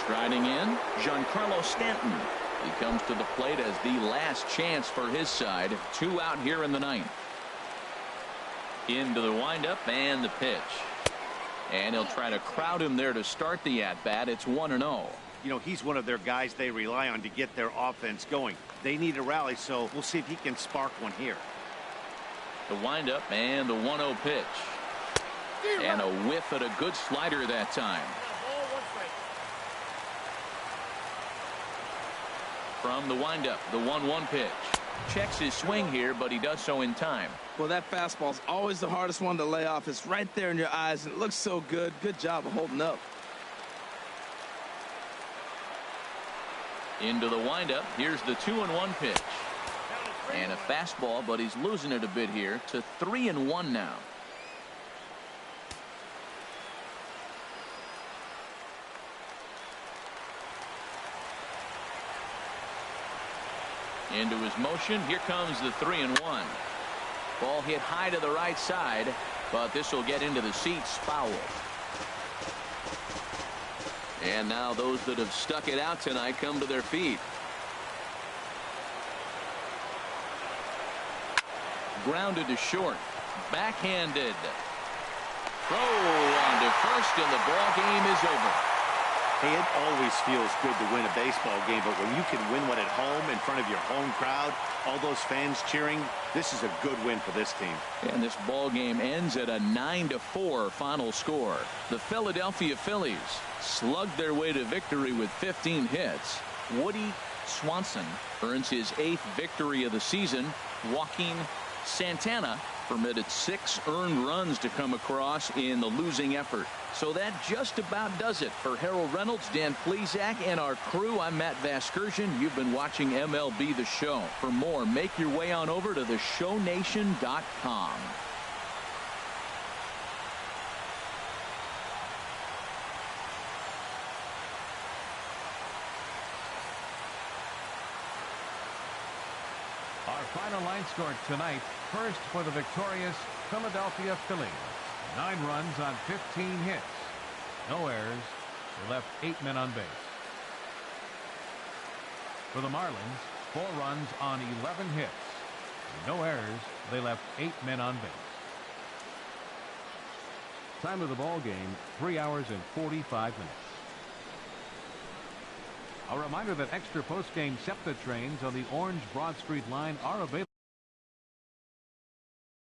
Striding in, Giancarlo Stanton. He comes to the plate as the last chance for his side. 2 out here in the 9th. Into the windup and the pitch. And he'll try to crowd him there to start the at-bat. It's 1-0. You know, he's one of their guys they rely on to get their offense going. They need a rally, so we'll see if he can spark one here. The windup and the 1-0 pitch. And a whiff at a good slider that time. From the windup, the 1-1 pitch. Checks his swing here, but he does so in time. Well, that fastball's always the hardest one to lay off. It's right there in your eyes, and it looks so good. Good job of holding up. Into the windup. Here's the 2-1 pitch. And a fastball, but he's losing it a bit here to 3-1 now. Into his motion. Here comes the 3-1. Ball hit high to the right side, but this will get into the seats foul. And now those that have stuck it out tonight come to their feet. Grounded to short. Backhanded. Throw on to first, and the ball game is over. Hey, it always feels good to win a baseball game, but when you can win one at home in front of your home crowd, all those fans cheering, this is a good win for this team. And this ball game ends at a 9-4 final score. The Philadelphia Phillies slugged their way to victory with 15 hits. Woody Swanson earns his 8th victory of the season. Joaquin Santana permitted 6 earned runs to come across in the losing effort. So that just about does it for Harold Reynolds, Dan Plesac, and our crew. I'm Matt Vasgersian. You've been watching MLB The Show. For more, make your way on over to theshownation.com. Our final line score tonight. First for the victorious Philadelphia Phillies. 9 runs on 15 hits. No errors. They left 8 men on base. For the Marlins, 4 runs on 11 hits. No errors. They left 8 men on base. Time of the ball game, 3 hours and 45 minutes. A reminder that extra post-game SEPTA trains on the Orange Broad Street line are available.